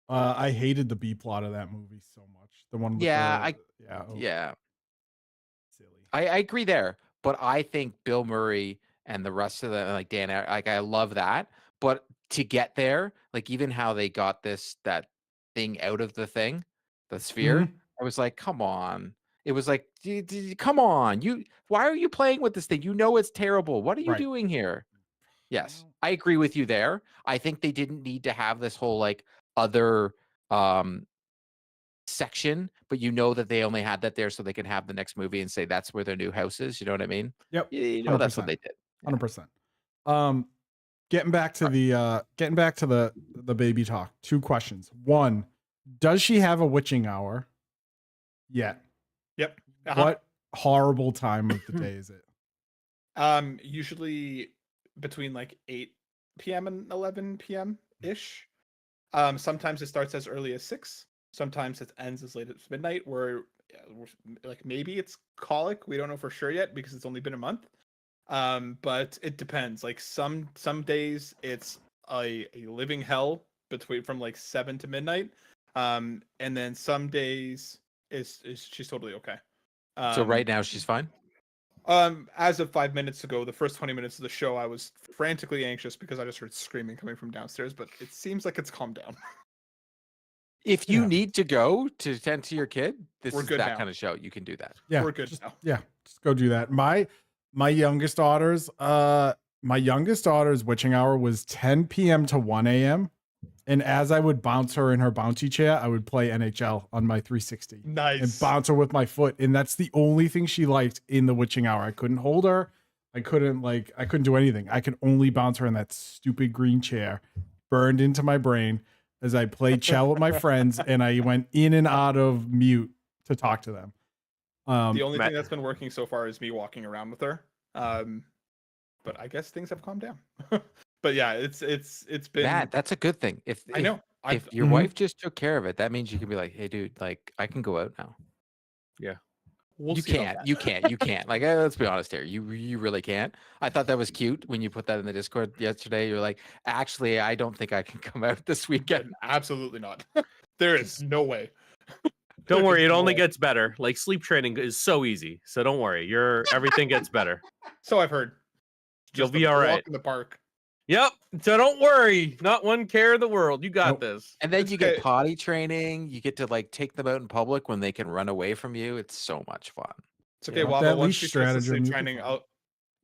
[SPEAKER 3] I hated the B plot of that movie so much. The one with
[SPEAKER 2] Yeah,
[SPEAKER 3] yeah, silly.
[SPEAKER 2] I agree there, but I think Bill Murray and the rest of the like Dan, like I love that, but to get there, like even how they got that thing out of the thing, the sphere,
[SPEAKER 3] Mhm.
[SPEAKER 2] I was like, come on. It was like, come on, why are you playing with this thing? You know it's terrible. What are you
[SPEAKER 3] Right.
[SPEAKER 2] doing here? Yes,
[SPEAKER 3] Well-
[SPEAKER 2] I agree with you there. I think they didn't need to have this whole like other section, but you know that they only had that there so they can have the next movie and say that's where their new house is. You know what I mean?
[SPEAKER 3] Yep.
[SPEAKER 2] You know that's what
[SPEAKER 3] 100%.
[SPEAKER 2] they did.
[SPEAKER 3] 100%. Getting back to the baby talk. 2 questions. 1, does she have a witching hour yet?
[SPEAKER 4] Yep. Uh-huh.
[SPEAKER 3] What horrible time of the day is it?
[SPEAKER 4] Usually between like 8 p.m. and 11 p.m. ish. Sometimes it starts as early as 6. Sometimes it ends as late as midnight. Where like maybe it's colic. We don't know for sure yet because it's only been a month. But it depends. Like some days it's a living hell from like 7 to midnight. And then some days she's totally okay.
[SPEAKER 2] So right now she's fine.
[SPEAKER 4] As of 5 minutes ago, the first 20 minutes of the show, I was frantically anxious because I just heard screaming coming from downstairs, but it seems like it's calmed down.
[SPEAKER 2] If you
[SPEAKER 3] Yeah.
[SPEAKER 2] need to go to tend to your kid, this
[SPEAKER 4] We're
[SPEAKER 2] is
[SPEAKER 4] good
[SPEAKER 2] that
[SPEAKER 4] now.
[SPEAKER 2] kind of show. You can do that.
[SPEAKER 3] Yeah,
[SPEAKER 4] We're good
[SPEAKER 3] just,
[SPEAKER 4] now.
[SPEAKER 3] Yeah, just go do that. My youngest daughter's witching hour was 10 p.m. to 1 a.m. And as I would bounce her in her bouncy chair, I would play NHL on my 360 and
[SPEAKER 4] Nice.
[SPEAKER 3] bounce her with my foot. And that's the only thing she liked in the witching hour. I couldn't hold her. I couldn't do anything. I could only bounce her in that stupid green chair, burned into my brain as I played chell with my friends and I went in and out of mute to talk to them.
[SPEAKER 4] The only
[SPEAKER 1] Matt-
[SPEAKER 4] thing that's been working so far is me walking around with her. But I guess things have calmed down. But yeah, it's been.
[SPEAKER 2] Matt, that's a good thing.
[SPEAKER 4] I know.
[SPEAKER 2] If your wife just took care of it, that means you can be like, hey, dude, like I can go out now.
[SPEAKER 1] Yeah.
[SPEAKER 4] We'll
[SPEAKER 2] You
[SPEAKER 4] see about
[SPEAKER 2] can't.
[SPEAKER 4] that.
[SPEAKER 2] You can't. Like, let's be honest here. You really can't. I thought that was cute when you put that in the Discord yesterday. You're like, actually, I don't think I can come out this weekend.
[SPEAKER 4] Absolutely not. There is no way.
[SPEAKER 1] Don't worry,
[SPEAKER 4] There's
[SPEAKER 1] it
[SPEAKER 4] no
[SPEAKER 1] only
[SPEAKER 4] way.
[SPEAKER 1] gets better. Like sleep training is so easy. So don't worry. Everything gets better.
[SPEAKER 4] So I've heard.
[SPEAKER 1] You'll
[SPEAKER 4] Just
[SPEAKER 1] be
[SPEAKER 4] a
[SPEAKER 1] all
[SPEAKER 4] walk
[SPEAKER 1] right.
[SPEAKER 4] in the park.
[SPEAKER 1] Yep. So don't worry. Not one care in the world. You got
[SPEAKER 3] Nope.
[SPEAKER 1] this.
[SPEAKER 2] And then
[SPEAKER 4] It's
[SPEAKER 2] you get
[SPEAKER 4] okay.
[SPEAKER 2] potty training. You get to like take them out in public when they can run away from you. It's so much fun.
[SPEAKER 4] It's okay,
[SPEAKER 1] Yeah.
[SPEAKER 4] Waba.
[SPEAKER 3] That
[SPEAKER 4] Once
[SPEAKER 3] leash
[SPEAKER 4] she starts to
[SPEAKER 3] stratagem,
[SPEAKER 4] sleep
[SPEAKER 3] you can
[SPEAKER 4] training
[SPEAKER 3] find.
[SPEAKER 4] out.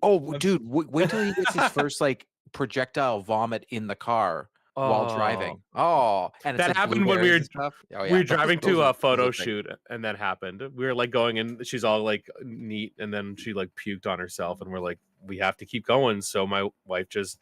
[SPEAKER 2] Oh,
[SPEAKER 4] Once-
[SPEAKER 2] dude, wait till he gets his first like projectile vomit in the car while driving. Oh, and it's
[SPEAKER 1] That
[SPEAKER 2] like
[SPEAKER 1] happened when we
[SPEAKER 2] blueberries
[SPEAKER 1] were
[SPEAKER 2] and stuff. Oh,
[SPEAKER 1] we were
[SPEAKER 2] those-
[SPEAKER 1] driving
[SPEAKER 2] those
[SPEAKER 1] to
[SPEAKER 2] are-
[SPEAKER 1] a photo
[SPEAKER 2] those are sick.
[SPEAKER 1] shoot, and that happened. We were like going in. She's all like neat, and then she like puked on herself, and we're like, we have to keep going. So my wife just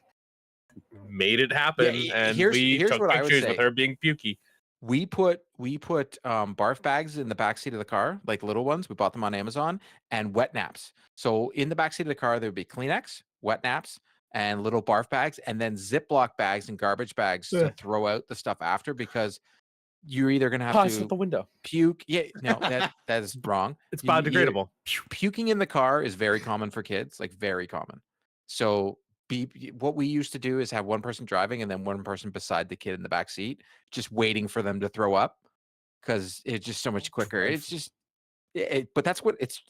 [SPEAKER 1] made it happen, and we
[SPEAKER 2] here's
[SPEAKER 1] took
[SPEAKER 2] what I would
[SPEAKER 1] pictures with
[SPEAKER 2] say.
[SPEAKER 1] her being pukey.
[SPEAKER 2] We put barf bags in the backseat of the car, like little ones. We bought them on Amazon, and wet naps. So in the backseat of the car, there would be Kleenex, wet naps, and little barf bags, and then Ziploc bags and garbage bags to throw out the stuff after, because you're either gonna have
[SPEAKER 1] Toss out
[SPEAKER 2] to
[SPEAKER 1] the window.
[SPEAKER 2] puke. Yeah, no, that is wrong.
[SPEAKER 1] It's
[SPEAKER 2] You-
[SPEAKER 1] biodegradable.
[SPEAKER 2] Puking in the car is very common for kids, like very common. So what we used to do is have one person driving and then one person beside the kid in the back seat, just waiting for them to throw up, because it's just so much quicker. It's just, but that's what it's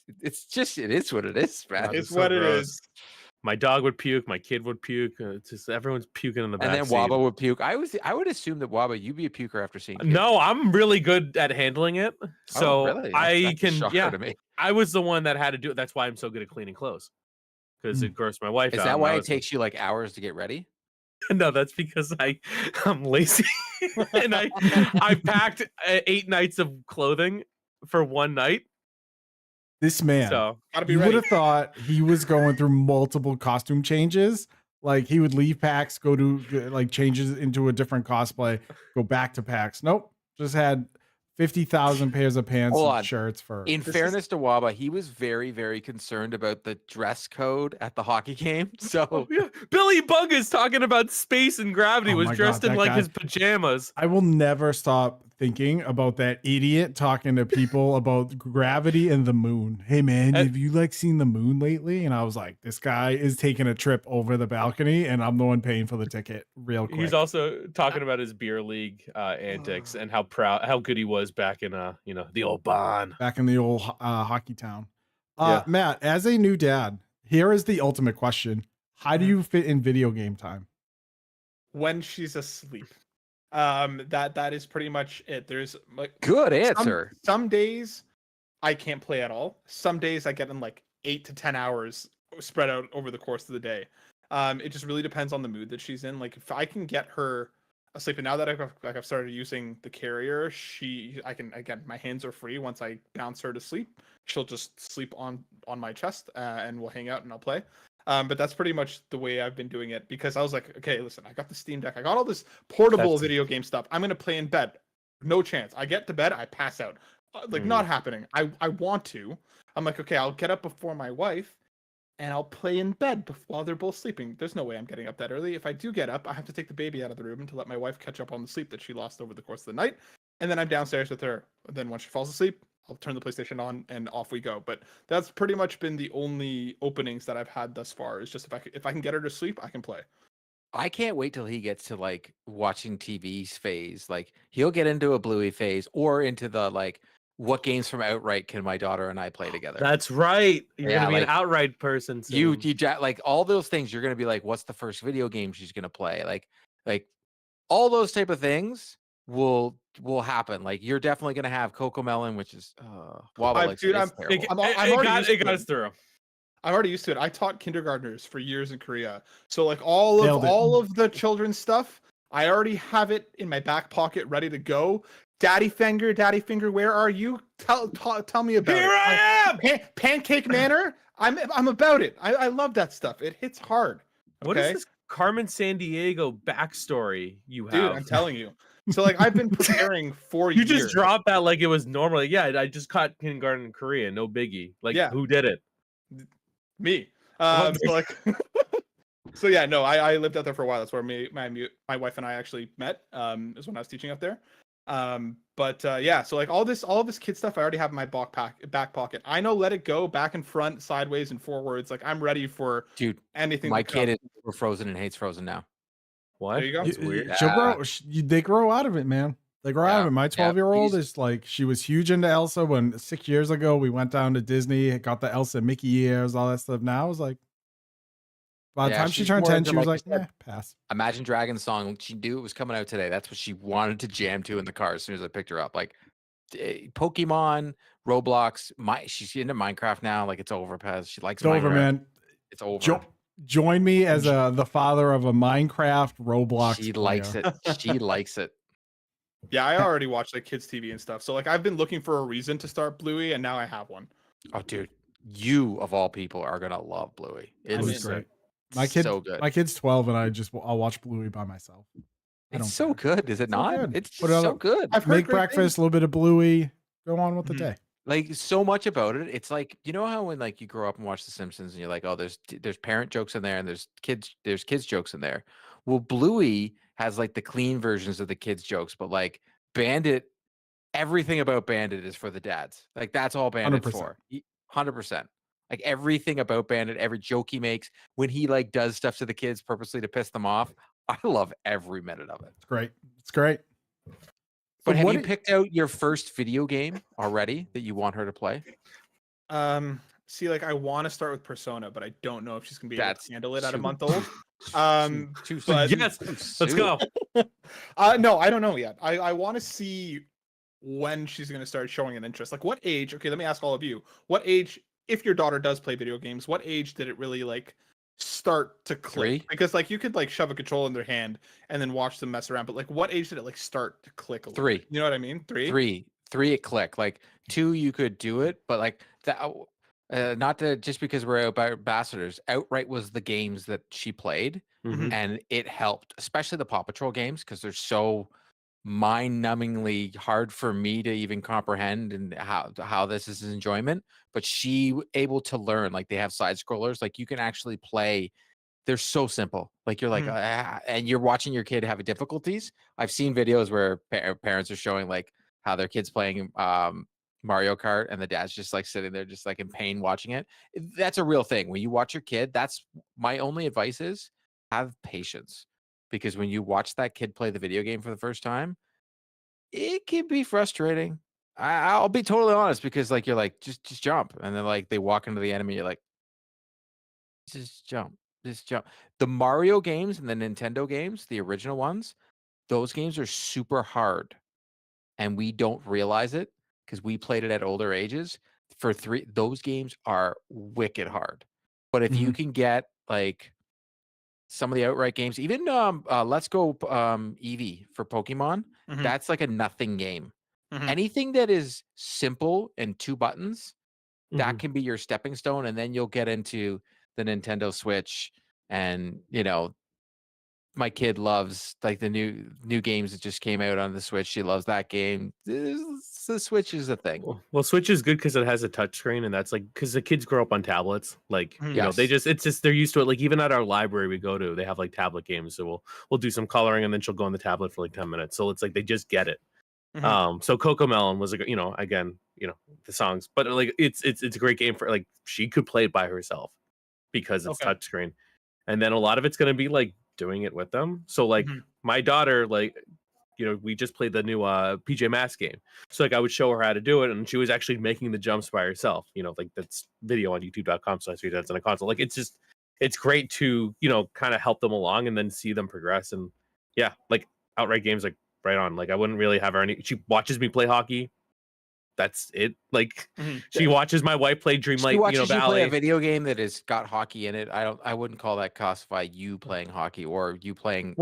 [SPEAKER 2] just, it is what it is, man.
[SPEAKER 1] God,
[SPEAKER 4] It's
[SPEAKER 1] so
[SPEAKER 4] what it
[SPEAKER 1] gross.
[SPEAKER 4] is.
[SPEAKER 1] My dog would puke. My kid would puke. It's just everyone's puking in the back
[SPEAKER 2] And then
[SPEAKER 1] seat.
[SPEAKER 2] Waba would puke. I would assume that Waba, you'd be a puker after seeing kids.
[SPEAKER 1] No, I'm really good at handling it. So
[SPEAKER 2] really?
[SPEAKER 1] I
[SPEAKER 2] That's a
[SPEAKER 1] can,
[SPEAKER 2] shocker
[SPEAKER 1] yeah.
[SPEAKER 2] to me.
[SPEAKER 1] I was the one that had to do it. That's why I'm so good at cleaning clothes. Because it grossed my wife
[SPEAKER 2] Is
[SPEAKER 1] out.
[SPEAKER 2] that
[SPEAKER 1] and
[SPEAKER 2] why
[SPEAKER 1] I
[SPEAKER 2] it
[SPEAKER 1] was-
[SPEAKER 2] takes you like hours to get ready?
[SPEAKER 1] No, that's because I'm lazy. And I packed 8 nights of clothing for one night.
[SPEAKER 3] This man,
[SPEAKER 1] So
[SPEAKER 4] Gotta be
[SPEAKER 3] you would
[SPEAKER 4] ready.
[SPEAKER 3] have thought he was going through multiple costume changes. Like he would leave PAX, go to like changes into a different cosplay, go back to PAX. Nope, just had 50,000 pairs of pants
[SPEAKER 2] Hold
[SPEAKER 3] and
[SPEAKER 2] on.
[SPEAKER 3] shirts for.
[SPEAKER 2] In fairness to Waba, he was very, very concerned about the dress code at the hockey game. So
[SPEAKER 1] oh, yeah. Billy Bungus talking about space and gravity
[SPEAKER 3] Oh
[SPEAKER 1] was
[SPEAKER 3] my
[SPEAKER 1] dressed
[SPEAKER 3] God,
[SPEAKER 1] in
[SPEAKER 3] that
[SPEAKER 1] like
[SPEAKER 3] guy.
[SPEAKER 1] his pajamas.
[SPEAKER 3] I will never stop thinking about that idiot talking to people about gravity and the moon. Hey man,
[SPEAKER 1] And-
[SPEAKER 3] have you like seen the moon lately? And I was like, this guy is taking a trip over the balcony, and I'm the one paying for the ticket real quick.
[SPEAKER 1] He's also talking about his beer league antics and how good he was back in the old barn.
[SPEAKER 3] Back in the old hockey town.
[SPEAKER 1] Yeah.
[SPEAKER 3] Matt, as a new dad, here is the ultimate question: how do you fit in video game time?
[SPEAKER 4] When she's asleep. That is pretty much it. There's like
[SPEAKER 2] good answer.
[SPEAKER 4] Some days I can't play at all. Some days I get in like 8 to 10 hours spread out over the course of the day. It just really depends on the mood that she's in. Like if I can get her asleep, and now that I've started using the carrier, my hands are free. Once I bounce her to sleep, she'll just sleep on my chest, and we'll hang out and I'll play. But that's pretty much the way I've been doing it, because I was like, okay, listen, I got the Steam Deck, I got all this portable video game stuff. I'm gonna play in bed. No chance. I get to bed, I pass out. Not happening. I want to. I'm like, okay, I'll get up before my wife, and I'll play in bed while they're both sleeping. There's no way I'm getting up that early. If I do get up, I have to take the baby out of the room to let my wife catch up on the sleep that she lost over the course of the night, and then I'm downstairs with her. Then once she falls asleep, I'll turn the PlayStation on and off we go. But that's pretty much been the only openings that I've had thus far. Is just if I can get her to sleep, I can play.
[SPEAKER 2] I can't wait till he gets to like watching TV's phase. Like he'll get into a Bluey phase or into the like, what games from Outright can my daughter and I play together?
[SPEAKER 1] That's right. You're
[SPEAKER 2] Yeah,
[SPEAKER 1] gonna be
[SPEAKER 2] like,
[SPEAKER 1] an outright person soon.
[SPEAKER 2] You like all those things. You're gonna be like, what's the first video game she's gonna play? Like all those type of things will happen. Like you're definitely gonna have Coco Melon, which is Wobble.
[SPEAKER 4] Dude,
[SPEAKER 2] it's terrible.
[SPEAKER 1] It got us through.
[SPEAKER 4] I'm already used to it. I taught kindergartners for years in Korea, so like all of the children's stuff, I already have it in my back pocket, ready to go. Daddy finger, where are you? Tell me about
[SPEAKER 1] Here
[SPEAKER 4] it.
[SPEAKER 1] I am.
[SPEAKER 4] Pancake Manor. I'm about it. I love that stuff. It hits hard.
[SPEAKER 1] What is this Carmen Sandiego backstory you have?
[SPEAKER 4] Dude, I'm telling you. So like I've been preparing for
[SPEAKER 1] you
[SPEAKER 4] years.
[SPEAKER 1] just dropped that like it was normal. Like, yeah, I just caught kindergarten in Korea. No biggie. Like,
[SPEAKER 4] Yeah.
[SPEAKER 1] who did it?
[SPEAKER 4] Me. So like So yeah, no, I lived out there for a while. That's where my wife and I actually met. Is when I was teaching out there. But yeah, so like all this kid stuff I already have in my back pocket. I know Let It Go, back and front, sideways and forwards. Like I'm ready for
[SPEAKER 2] Dude,
[SPEAKER 4] anything.
[SPEAKER 2] my
[SPEAKER 4] to come.
[SPEAKER 2] kid is super Frozen and hates Frozen now.
[SPEAKER 1] What?
[SPEAKER 4] There you go.
[SPEAKER 1] That's weird.
[SPEAKER 3] She'll
[SPEAKER 2] Yeah.
[SPEAKER 3] grow. They grow out of it, man. They grow out of it. My 12-year-old is like, she was huge into Elsa when 6 years ago we went down to Disney, got the Elsa Mickey ears, all that stuff. Now it's like, by the time she
[SPEAKER 2] she's
[SPEAKER 3] turned
[SPEAKER 2] more
[SPEAKER 3] 10,
[SPEAKER 2] into,
[SPEAKER 3] she was
[SPEAKER 2] like
[SPEAKER 3] like,
[SPEAKER 2] you said,
[SPEAKER 3] pass.
[SPEAKER 2] Imagine Dragons song. She knew it was coming out today. That's what she wanted to jam to in the car as soon as I picked her up. Like Pokemon, Roblox. She's into Minecraft now. Like it's over, Paz. She likes
[SPEAKER 3] It's over,
[SPEAKER 2] Minecraft.
[SPEAKER 3] man.
[SPEAKER 2] It's over.
[SPEAKER 3] Join me as the father of a Minecraft Roblox
[SPEAKER 2] She
[SPEAKER 3] player.
[SPEAKER 2] likes it. She likes it.
[SPEAKER 4] Yeah, I already watch like kids TV and stuff. So like I've been looking for a reason to start Bluey, and now I have one.
[SPEAKER 2] Oh, dude, you of all people are gonna love Bluey.
[SPEAKER 3] Bluey's
[SPEAKER 2] It's
[SPEAKER 3] great. My kid,
[SPEAKER 2] so good.
[SPEAKER 3] My kid's 12, and I'll watch Bluey by myself.
[SPEAKER 2] It's so good, is it
[SPEAKER 3] so
[SPEAKER 2] not?
[SPEAKER 3] good.
[SPEAKER 2] It's
[SPEAKER 3] Put
[SPEAKER 2] just
[SPEAKER 3] it
[SPEAKER 2] so
[SPEAKER 3] on-
[SPEAKER 2] good.
[SPEAKER 4] I've heard
[SPEAKER 3] Make
[SPEAKER 4] great
[SPEAKER 3] breakfast,
[SPEAKER 4] things.
[SPEAKER 3] a little bit of Bluey, go on with the day.
[SPEAKER 2] Like so much about it. It's like, you know how when like you grow up and watch The Simpsons and you're like, oh, there's parent jokes in there and there's kids jokes in there. Well, Bluey has like the clean versions of the kids jokes, but like Bandit, everything about Bandit is for the dads. Like that's all Bandit's
[SPEAKER 3] 100%.
[SPEAKER 2] for. 100%. Like everything about Bandit, every joke he makes when he like does stuff to the kids purposely to piss them off. I love every minute of it.
[SPEAKER 3] It's great. It's great.
[SPEAKER 2] But have you picked out your first video game already that you want her to play?
[SPEAKER 4] See, like I want to start with Persona, but I don't know if she's gonna be able to handle it at a
[SPEAKER 2] too-
[SPEAKER 4] month old.
[SPEAKER 1] But yes, let's go.
[SPEAKER 4] No, I don't know yet. I want to see when she's gonna start showing an interest. Like what age? Okay, let me ask all of you. What age, if your daughter does play video games, what age did it really like start to click?
[SPEAKER 2] 3?
[SPEAKER 4] Because like you could like shove a controller in their hand and then watch them mess around, but like what age did it like start to click a little
[SPEAKER 2] 3.
[SPEAKER 4] bit? You know what I mean? 3?
[SPEAKER 2] 3 it click. Like 2 you could do it, but like that not to just because we're ambassadors, Outright was the games that she played and it helped, especially the Paw Patrol games because they're so mind-numbingly hard for me to even comprehend and how this is enjoyment. But she able to learn, like they have side scrollers, like you can actually play. They're so simple. Like you're like, and you're watching your kid have difficulties. I've seen videos where parents are showing like how their kids playing Mario Kart and the dad's just like sitting there just like in pain watching it. That's a real thing. When you watch your kid, that's my only advice is have patience. Because when you watch that kid play the video game for the first time, it can be frustrating. I'll be totally honest because like you're like just jump, and then like they walk into the enemy, you're like just jump. The Mario games and the Nintendo games, the original ones, those games are super hard, and we don't realize it because we played it at older ages. For 3, those games are wicked hard. But if you can get like some of the Outright games, even Let's Go Eevee for Pokemon, that's like a nothing game. Anything that is simple and 2 buttons, that can be your stepping stone, and then you'll get into the Nintendo Switch. And you know, my kid loves like the new games that just came out on the Switch. She loves that game. The Switch is a thing.
[SPEAKER 1] Well, Switch is good because it has a touchscreen, and that's like because the kids grow up on tablets. Like you know, it's just they're used to it. Like even at our library we go to, they have like tablet games. So we'll do some coloring, and then she'll go on the tablet for like 10 minutes. So it's like they just get it. So Coco Melon was like, you know, again, you know, the songs, but like it's a great game for like she could play it by herself because it's touchscreen, and then a lot of it's gonna be like doing it with them. So like my daughter, like, you know, we just played the new PJ Masks game. So like I would show her how to do it, and she was actually making the jumps by herself. You know, like that's video on youtube.com/3dads on a console. Like it's great to, you know, kind of help them along and then see them progress. And yeah, like Outright games, like right on. Like I wouldn't really have her she watches me play hockey. That's it. Like she watches my wife play Dreamlight,
[SPEAKER 2] She watches
[SPEAKER 1] you know,
[SPEAKER 2] you
[SPEAKER 1] ballet.
[SPEAKER 2] play a video game that has got hockey in it. I wouldn't call that classify you playing hockey or you playing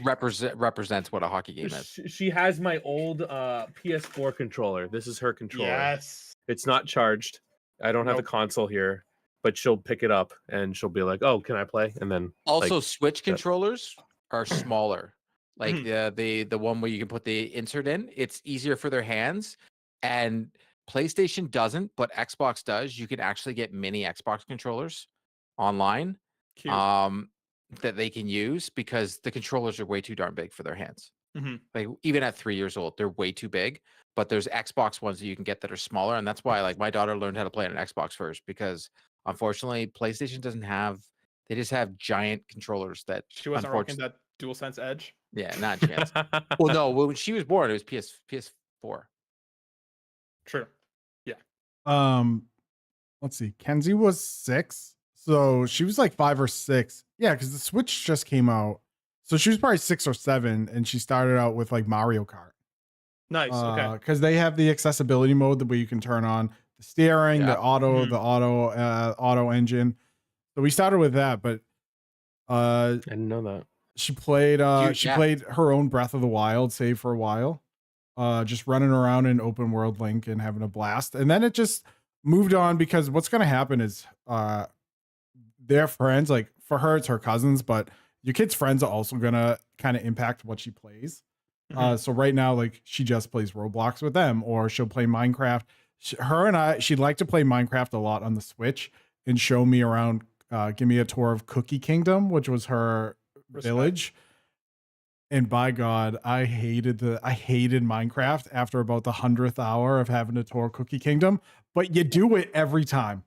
[SPEAKER 2] represents what a hockey game is.
[SPEAKER 1] She has my old PS4 controller. This is her controller.
[SPEAKER 4] Yes.
[SPEAKER 1] It's not charged. I don't have the console here, but she'll pick it up and she'll be like, "Oh, can I play?" And then
[SPEAKER 2] also
[SPEAKER 1] like,
[SPEAKER 2] Switch controllers are smaller. Like the one where you can put the insert in, it's easier for their hands. And PlayStation doesn't, but Xbox does. You can actually get mini Xbox controllers online.
[SPEAKER 4] Cute.
[SPEAKER 2] that they can use because the controllers are way too darn big for their hands.
[SPEAKER 4] Mm-hmm.
[SPEAKER 2] Like even at 3 years old, they're way too big. But there's Xbox ones that you can get that are smaller, and that's why like my daughter learned how to play on an Xbox first because unfortunately PlayStation doesn't have. They just have giant controllers that
[SPEAKER 4] She wasn't rocking that DualSense Edge.
[SPEAKER 2] Yeah, not a chance. Well, no, when she was born, it was PS4.
[SPEAKER 4] True. Yeah.
[SPEAKER 3] Let's see. Kenzie was 6, so she was like 5 or 6. Yeah, because the Switch just came out, so she was probably 6 or 7, and she started out with like Mario Kart.
[SPEAKER 4] Nice. Okay.
[SPEAKER 3] Because they have the accessibility mode where you can turn on the steering, the auto engine. So we started with that, but
[SPEAKER 1] I didn't know that.
[SPEAKER 3] she played played her own Breath of the Wild, save for a while. Just running around in open world Link and having a blast. And then it just moved on because what's gonna happen is their friends, like for her, it's her cousins, but your kid's friends are also gonna kind of impact what she plays. So right now, like she just plays Roblox with them, or she'll play Minecraft. She'd like to play Minecraft a lot on the Switch and show me around, give me a tour of Cookie Kingdom, which was her village. And by God, I hated Minecraft after about the 100th hour of having to tour Cookie Kingdom. But you do it every time.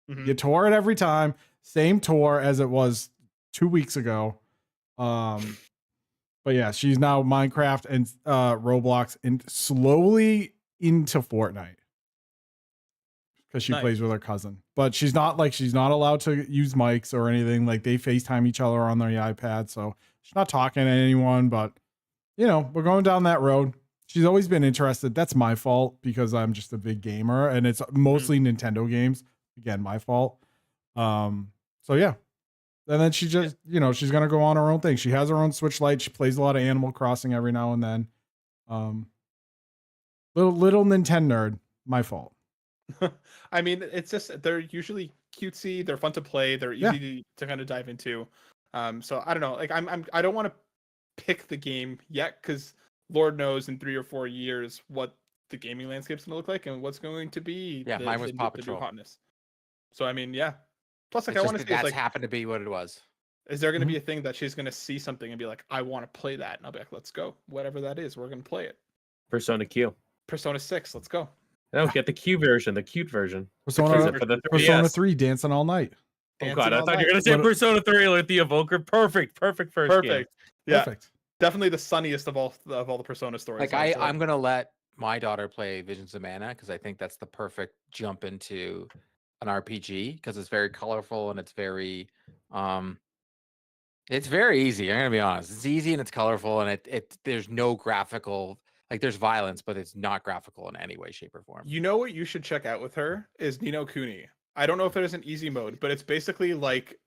[SPEAKER 3] You tour it every time. Same tour as it was 2 weeks ago. But yeah, she's now Minecraft and Roblox and slowly into Fortnite because she plays with her cousin. But she's not allowed to use mics or anything. Like they FaceTime each other on their iPad, so she's not talking to anyone. But you know, we're going down that road. She's always been interested. That's my fault because I'm just a big gamer, and it's mostly Nintendo games. Again, my fault. So yeah. And then she just, she's gonna go on her own thing. She has her own Switch Lite. She plays a lot of Animal Crossing every now and then. Little Nintendo nerd. My fault.
[SPEAKER 4] I mean, it's just they're usually cutesy. They're fun to play. They're easy to kind of dive into. So I don't know. Like I don't want to pick the game yet because Lord knows in 3 or 4 years what the gaming landscape's gonna look like and what's going to be.
[SPEAKER 2] Mine was Paw Patrol.
[SPEAKER 4] The new hotness. So I mean, yeah. Plus, like,
[SPEAKER 2] I
[SPEAKER 4] want to see
[SPEAKER 2] that's happened to be what it was.
[SPEAKER 4] Is there going to be a thing that she's going to see something and be like, I want to play that? And I'll be like, let's go. Whatever that is, we're going to play it.
[SPEAKER 1] Persona Q.
[SPEAKER 4] Persona 6, let's go.
[SPEAKER 1] No, get the Q version, the cute version.
[SPEAKER 3] Persona 3, dancing all night.
[SPEAKER 1] Oh God, I thought you were going to say Persona 3 with the Evoker. Perfect first game.
[SPEAKER 4] Yeah. Perfect. Definitely the sunniest of all the Persona stories.
[SPEAKER 2] Like I'm going to let my daughter play Visions of Mana because I think that's the perfect jump into an RPG because it's very colorful and it's very easy. I'm gonna be honest. It's easy and it's colorful and it there's no graphical, like there's violence, but it's not graphical in any way, shape, or form.
[SPEAKER 4] You know what you should check out with her is Ni no Kuni. I don't know if there's an easy mode, but it's basically like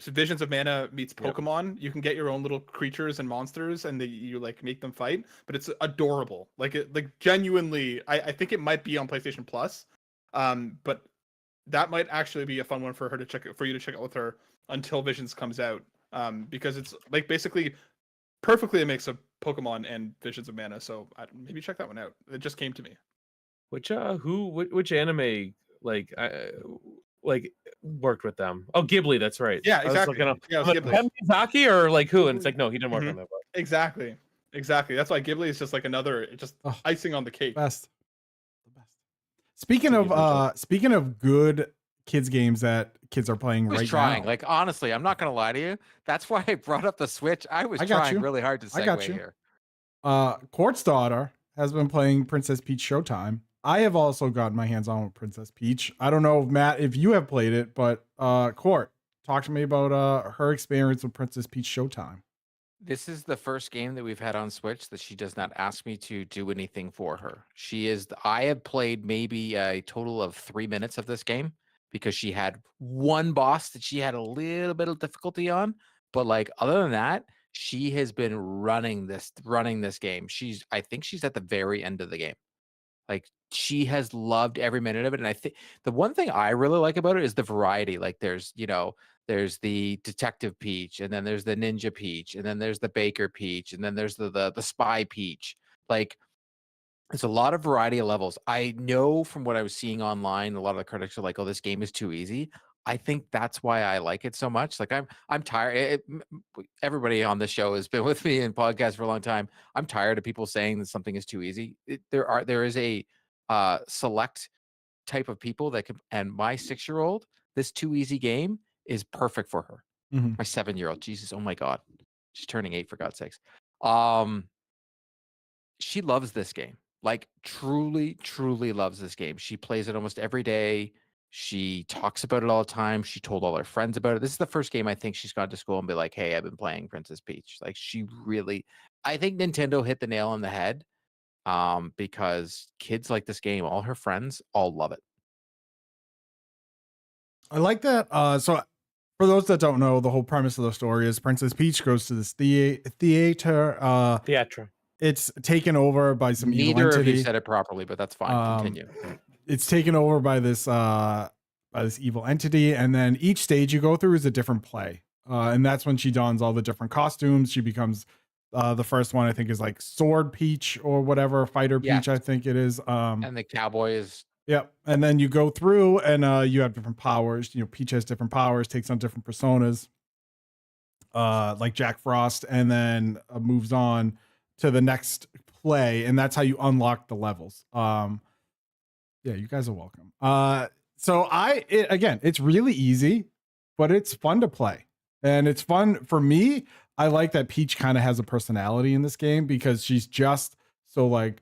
[SPEAKER 4] Visions of Mana meets Pokemon. Yep. You can get your own little creatures and monsters and you like make them fight, but it's adorable. Like genuinely, I think it might be on PlayStation Plus. But that might actually be a fun one for you to check out with her until Visions comes out. Because it's like basically perfectly a mix of Pokemon and Visions of Mana. So maybe check that one out. It just came to me.
[SPEAKER 1] Which anime like worked with them? Oh, Ghibli, that's right.
[SPEAKER 4] Yeah, exactly.
[SPEAKER 1] Ghibli. Miyazaki or like who? And it's like no, he didn't work on that.
[SPEAKER 4] Exactly. That's why Ghibli is just like another icing on the cake.
[SPEAKER 3] The best. Speaking of good kids games that kids are playing right now.
[SPEAKER 2] Like honestly, I'm not gonna lie to you. That's why I brought up the Switch. I was trying really hard to segue here.
[SPEAKER 3] Court's daughter has been playing Princess Peach Showtime. I have also gotten my hands on with Princess Peach. I don't know, Matt, if you have played it, but Court, talk to me about her experience with Princess Peach Showtime.
[SPEAKER 2] This is the first game that we've had on Switch that she does not ask me to do anything for her. I have played maybe a total of 3 minutes of this game because she had one boss that she had a little bit of difficulty on. But like other than that, she has been running this game. I think she's at the very end of the game. Like she has loved every minute of it. And I think the one thing I really like about it is the variety. Like there's the Detective Peach, and then there's the Ninja Peach, and then there's the Baker Peach, and then there's the Spy Peach. Like it's a lot of variety of levels. I know from what I was seeing online, a lot of the critics are like, oh, this game is too easy. I think that's why I like it so much. Like I'm tired. Everybody on the show has been with me in podcasts for a long time. I'm tired of people saying that something is too easy. There is a select type of people that can. And my 6-year-old, this too easy game is perfect for her.
[SPEAKER 3] Mhm.
[SPEAKER 2] My 7-year-old, Jesus, oh my God, she's turning 8 for God's sakes. She loves this game. Like truly, truly loves this game. She plays it almost every day. She talks about it all the time. She told all her friends about it. This is the first game I think she's gone to school and be like, "Hey, I've been playing Princess Peach." Like she really, I think Nintendo hit the nail on the head. Because kids like this game. All her friends all love it.
[SPEAKER 3] I like that. So for those that don't know, the whole premise of the story is Princess Peach goes to this theater.
[SPEAKER 1] Theatra.
[SPEAKER 3] It's taken over by some evil
[SPEAKER 2] Neither of you
[SPEAKER 3] entity.
[SPEAKER 2] said it properly, but that's fine. Continue.
[SPEAKER 3] It's taken over by this evil entity, and then each stage you go through is a different play. And that's when she dons all the different costumes. She becomes the first one, I think, is like Sword Peach or whatever, Fighter Peach,
[SPEAKER 2] Yes.
[SPEAKER 3] I think it is.
[SPEAKER 2] And the cowboy is
[SPEAKER 3] Yep. And then you go through and you have different powers. You know, Peach has different powers, takes on different personas, like Jack Frost, and then moves on to the next play. And that's how you unlock the levels. Yeah, you guys are welcome. So again, it's really easy, but it's fun to play. And it's fun for me. I like that Peach kind of has a personality in this game because she's just so like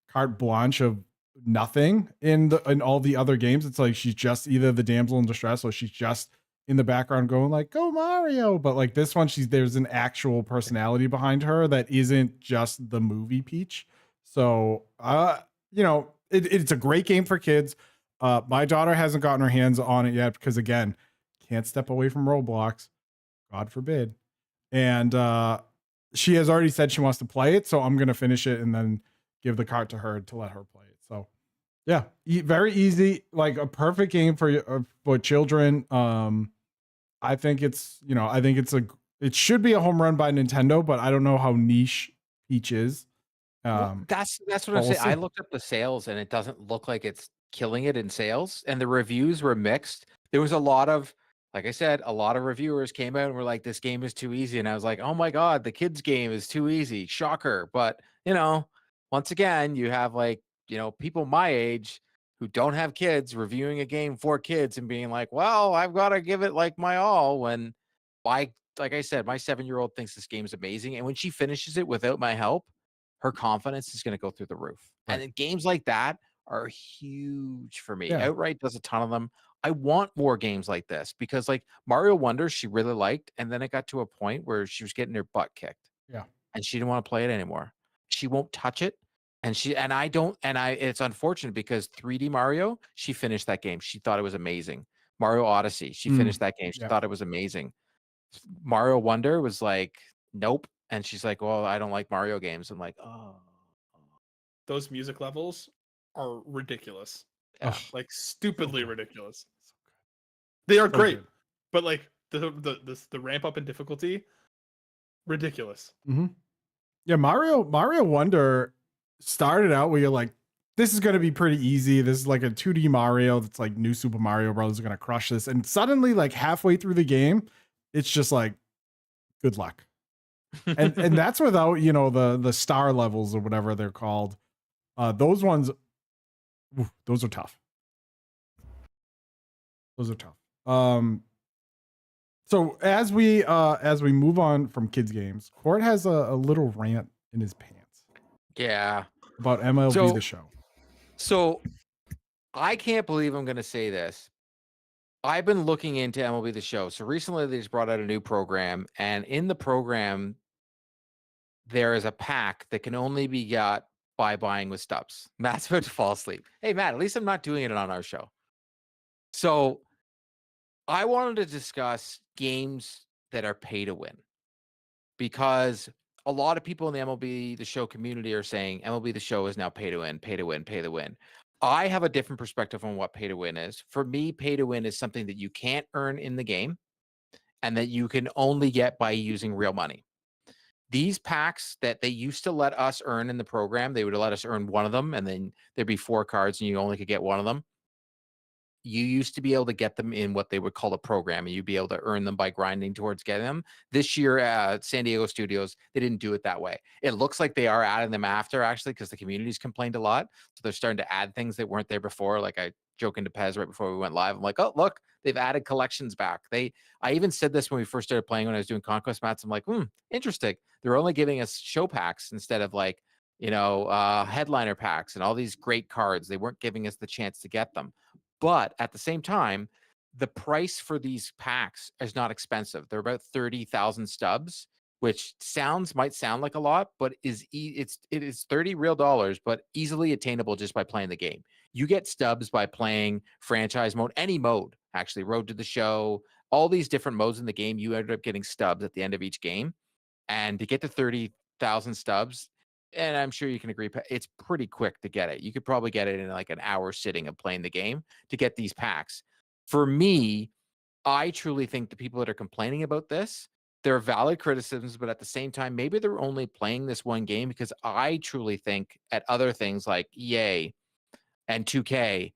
[SPEAKER 3] carte blanche of nothing in all the other games. It's like she's just either the damsel in distress or she's just in the background going like, "Go Mario!" But like this one, there's an actual personality behind her that isn't just the movie Peach. So it's a great game for kids. My daughter hasn't gotten her hands on it yet because again, can't step away from Roblox, God forbid. And she has already said she wants to play it, so I'm gonna finish it and then give the cart to her to let her play it. So yeah, very easy, like a perfect game for children. I think it should be a home run by Nintendo, but I don't know how niche Peach is.
[SPEAKER 2] That's what I'm saying. I looked up the sales and it doesn't look like it's killing it in sales, and the reviews were mixed. There was a lot of, like I said, a lot of reviewers came out and were like, "This game is too easy," and I was like, "Oh my God, the kids game is too easy." Shocker. But once again, you have people my age who don't have kids reviewing a game for kids and being like, "Well, I've got to give it like my all." When like I said, my 7-year-old thinks this game's amazing, and when she finishes it without my help, her confidence is going to go through the roof. Right. And games like that are huge for me. Yeah. Outright does a ton of them. I want more games like this because like Mario Wonder, she really liked. And then it got to a point where she was getting her butt kicked.
[SPEAKER 3] Yeah.
[SPEAKER 2] And she didn't want to play it anymore. She won't touch it. And it's unfortunate because 3D Mario, she finished that game. She thought it was amazing. Mario Odyssey, she finished that game. She thought it was amazing. Mario Wonder was like, nope. And she's like, "Well, I don't like Mario games." I'm like, "Oh."
[SPEAKER 4] Those music levels are ridiculous.
[SPEAKER 2] Yeah.
[SPEAKER 4] Like stupidly ridiculous. They are great, but like the ramp up in difficulty, ridiculous.
[SPEAKER 3] Mm-hmm. Yeah, Mario Wonder started out where you're like, this is going to be pretty easy. This is like a 2D Mario that's like New Super Mario Bros. Is going to crush this. And suddenly, like halfway through the game, it's just like, good luck. and that's without the star levels or whatever they're called. Those ones, those are tough. So as we move on from kids games, Court has a little rant in his pants.
[SPEAKER 2] Yeah,
[SPEAKER 3] about MLB The Show.
[SPEAKER 2] So I can't believe I'm going to say this. I've been looking into MLB The Show. So recently they just brought out a new program, and in the program there is a pack that can only be got by buying with stubs. Matt's about to fall asleep. Hey, Matt, at least I'm not doing it on our show. So I wanted to discuss games that are pay to win, because a lot of people in the MLB The Show community are saying MLB The Show is now pay to win, pay to win, pay to win. I have a different perspective on what pay to win is. For me, pay to win is something that you can't earn in the game and that you can only get by using real money. These packs that they used to let us earn in the program, they would let us earn one of them, and then there'd be 4 cards and you only could get one of them. you used to be able to get them in what they would call a program, and you'd be able to earn them by grinding towards getting them. This year at San Diego Studios, they didn't do it that way. It looks like they are adding them after, actually, because the community's complained a lot. So they're starting to add things that weren't there before. Like I joking to Pez right before we went live. I'm like, oh, look, they've added collections back. I even said this when we first started playing when I was doing Conquest Mats. I'm like, interesting. They're only giving us show packs instead of like, headliner packs and all these great cards. They weren't giving us the chance to get them. But at the same time, the price for these packs is not expensive. They're about 30,000 stubs, which might sound like a lot, but it is 30 real dollars, but easily attainable just by playing the game. You get stubs by playing franchise mode, any mode, actually, Road to the Show, all these different modes in the game. You ended up getting stubs at the end of each game. And to get to 30,000 stubs, and I'm sure you can agree, it's pretty quick to get it. You could probably get it in like an hour sitting of playing the game to get these packs. For me, I truly think the people that are complaining about this, they're valid criticisms, but at the same time, maybe they're only playing this one game, because I truly think at other things like EA and 2K,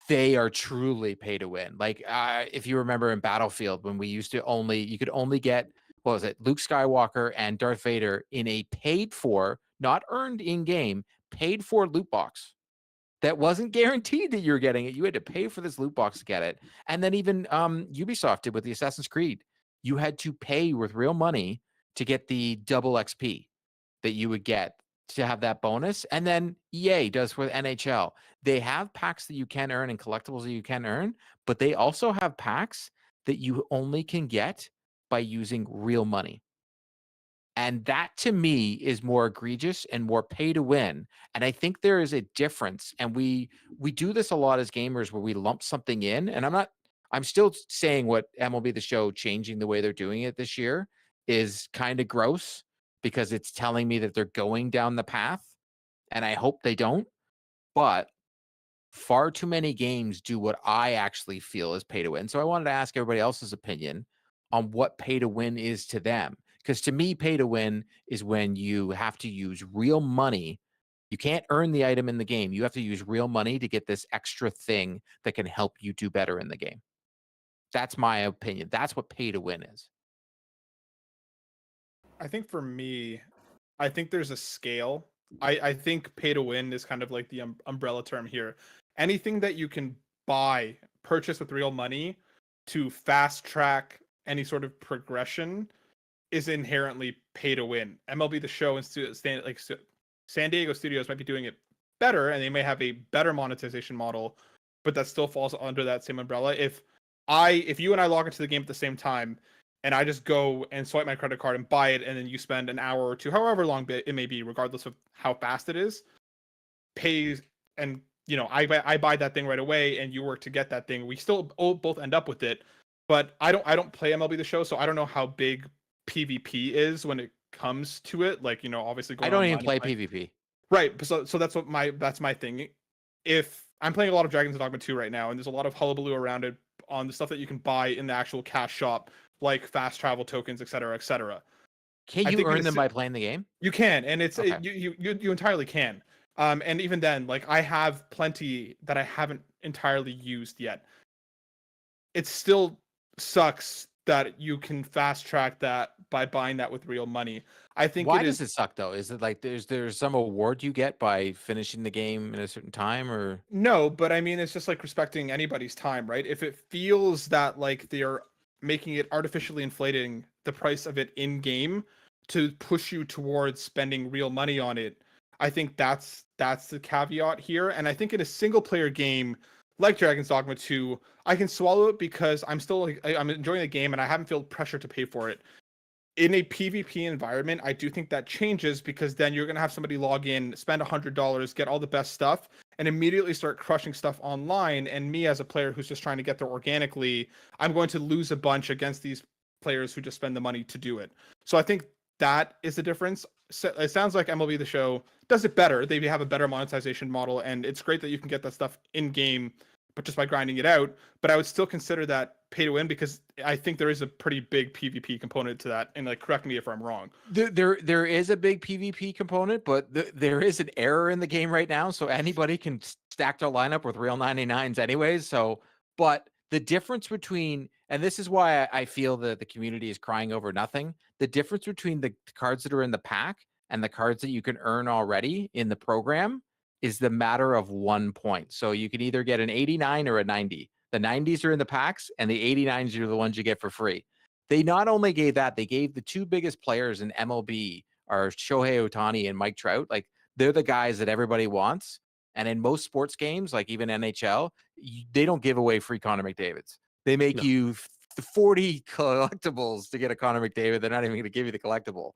[SPEAKER 2] they are truly pay to win. Like if you remember in Battlefield, when you could only get, what was it, Luke Skywalker and Darth Vader in a paid for, not earned in game, paid for loot box that wasn't guaranteed that you were getting it. You had to pay for this loot box to get it. And then even Ubisoft did with the Assassin's Creed. You had to pay with real money to get the double XP that you would get to have that bonus. And then EA does with NHL. They have packs that you can earn and collectibles that you can earn, but they also have packs that you only can get by using real money. And that to me is more egregious and more pay to win. And I think there is a difference. And we do this a lot as gamers where we lump something in. And I'm still saying what MLB The Show changing the way they're doing it this year is kind of gross, because it's telling me that they're going down the path. And I hope they don't. But far too many games do what I actually feel is pay to win. So I wanted to ask everybody else's opinion on what pay to win is to them. Because to me, pay to win is when you have to use real money. You can't earn the item in the game. You have to use real money to get this extra thing that can help you do better in the game. That's my opinion. That's what pay to win is.
[SPEAKER 4] I think for me, I think there's a scale. I think pay to win is kind of like the umbrella term here. Anything that you can purchase with real money to fast track any sort of progression is inherently pay to win. MLB The Show and San Diego Studios might be doing it better, and they may have a better monetization model, but that still falls under that same umbrella. If you and I log into the game at the same time, and I just go and swipe my credit card and buy it, and then you spend an hour or two, however long it may be, regardless of how fast it is, pays, and I buy that thing right away, and you work to get that thing. We still both end up with it, but I don't play MLB The Show, so I don't know how big PvP is when it comes to it. Like, obviously
[SPEAKER 2] I don't even play PvP.
[SPEAKER 4] Right. So that's my thing. If I'm playing a lot of Dragon's Dogma 2 right now, and there's a lot of hullabaloo around it on the stuff that you can buy in the actual cash shop, like fast travel tokens, et cetera, et cetera.
[SPEAKER 2] Can you earn them by playing the game?
[SPEAKER 4] You can, and it's
[SPEAKER 2] Okay.
[SPEAKER 4] you entirely can. And even then, like, I have plenty that I haven't entirely used yet. It still sucks that you can fast track that by buying that with real money. I think
[SPEAKER 2] Why does it suck though? Is it like there's some award you get by finishing the game in a certain time, or
[SPEAKER 4] no? But I mean, it's just like respecting anybody's time, right? If it feels that like they're making it artificially inflating the price of it in game to push you towards spending real money on it, I think that's the caveat here. And I think in a single player game like Dragon's Dogma 2, I can swallow it because I'm enjoying the game and I haven't felt pressure to pay for it. In a PvP environment, I do think that changes, because then you're going to have somebody log in, spend $100, get all the best stuff, and immediately start crushing stuff online. And me as a player who's just trying to get there organically, I'm going to lose a bunch against these players who just spend the money to do it. So I think that is the difference. So it sounds like MLB The Show does it better. They have a better monetization model, and it's great that you can get that stuff in game but just by grinding it out. But I would still consider that pay to win because I think there is a pretty big PvP component to that. And like, correct me if I'm wrong.
[SPEAKER 2] There is a big PvP component, but there is an error in the game right now, so anybody can stack their lineup with real 99s anyways. So, but the difference between, and this is why I feel that the community is crying over nothing, the difference between the cards that are in the pack and the cards that you can earn already in the program is the matter of 1 point. So you can either get an 89 or a 90. The 90s are in the packs, and the 89s are the ones you get for free. They not only gave that, they gave the two biggest players in MLB are Shohei Ohtani and Mike Trout. Like, they're the guys that everybody wants. And in most sports games, like even NHL, they don't give away free Connor McDavids. They make you 40 collectibles to get a Connor McDavid. They're not even going to give you the collectible.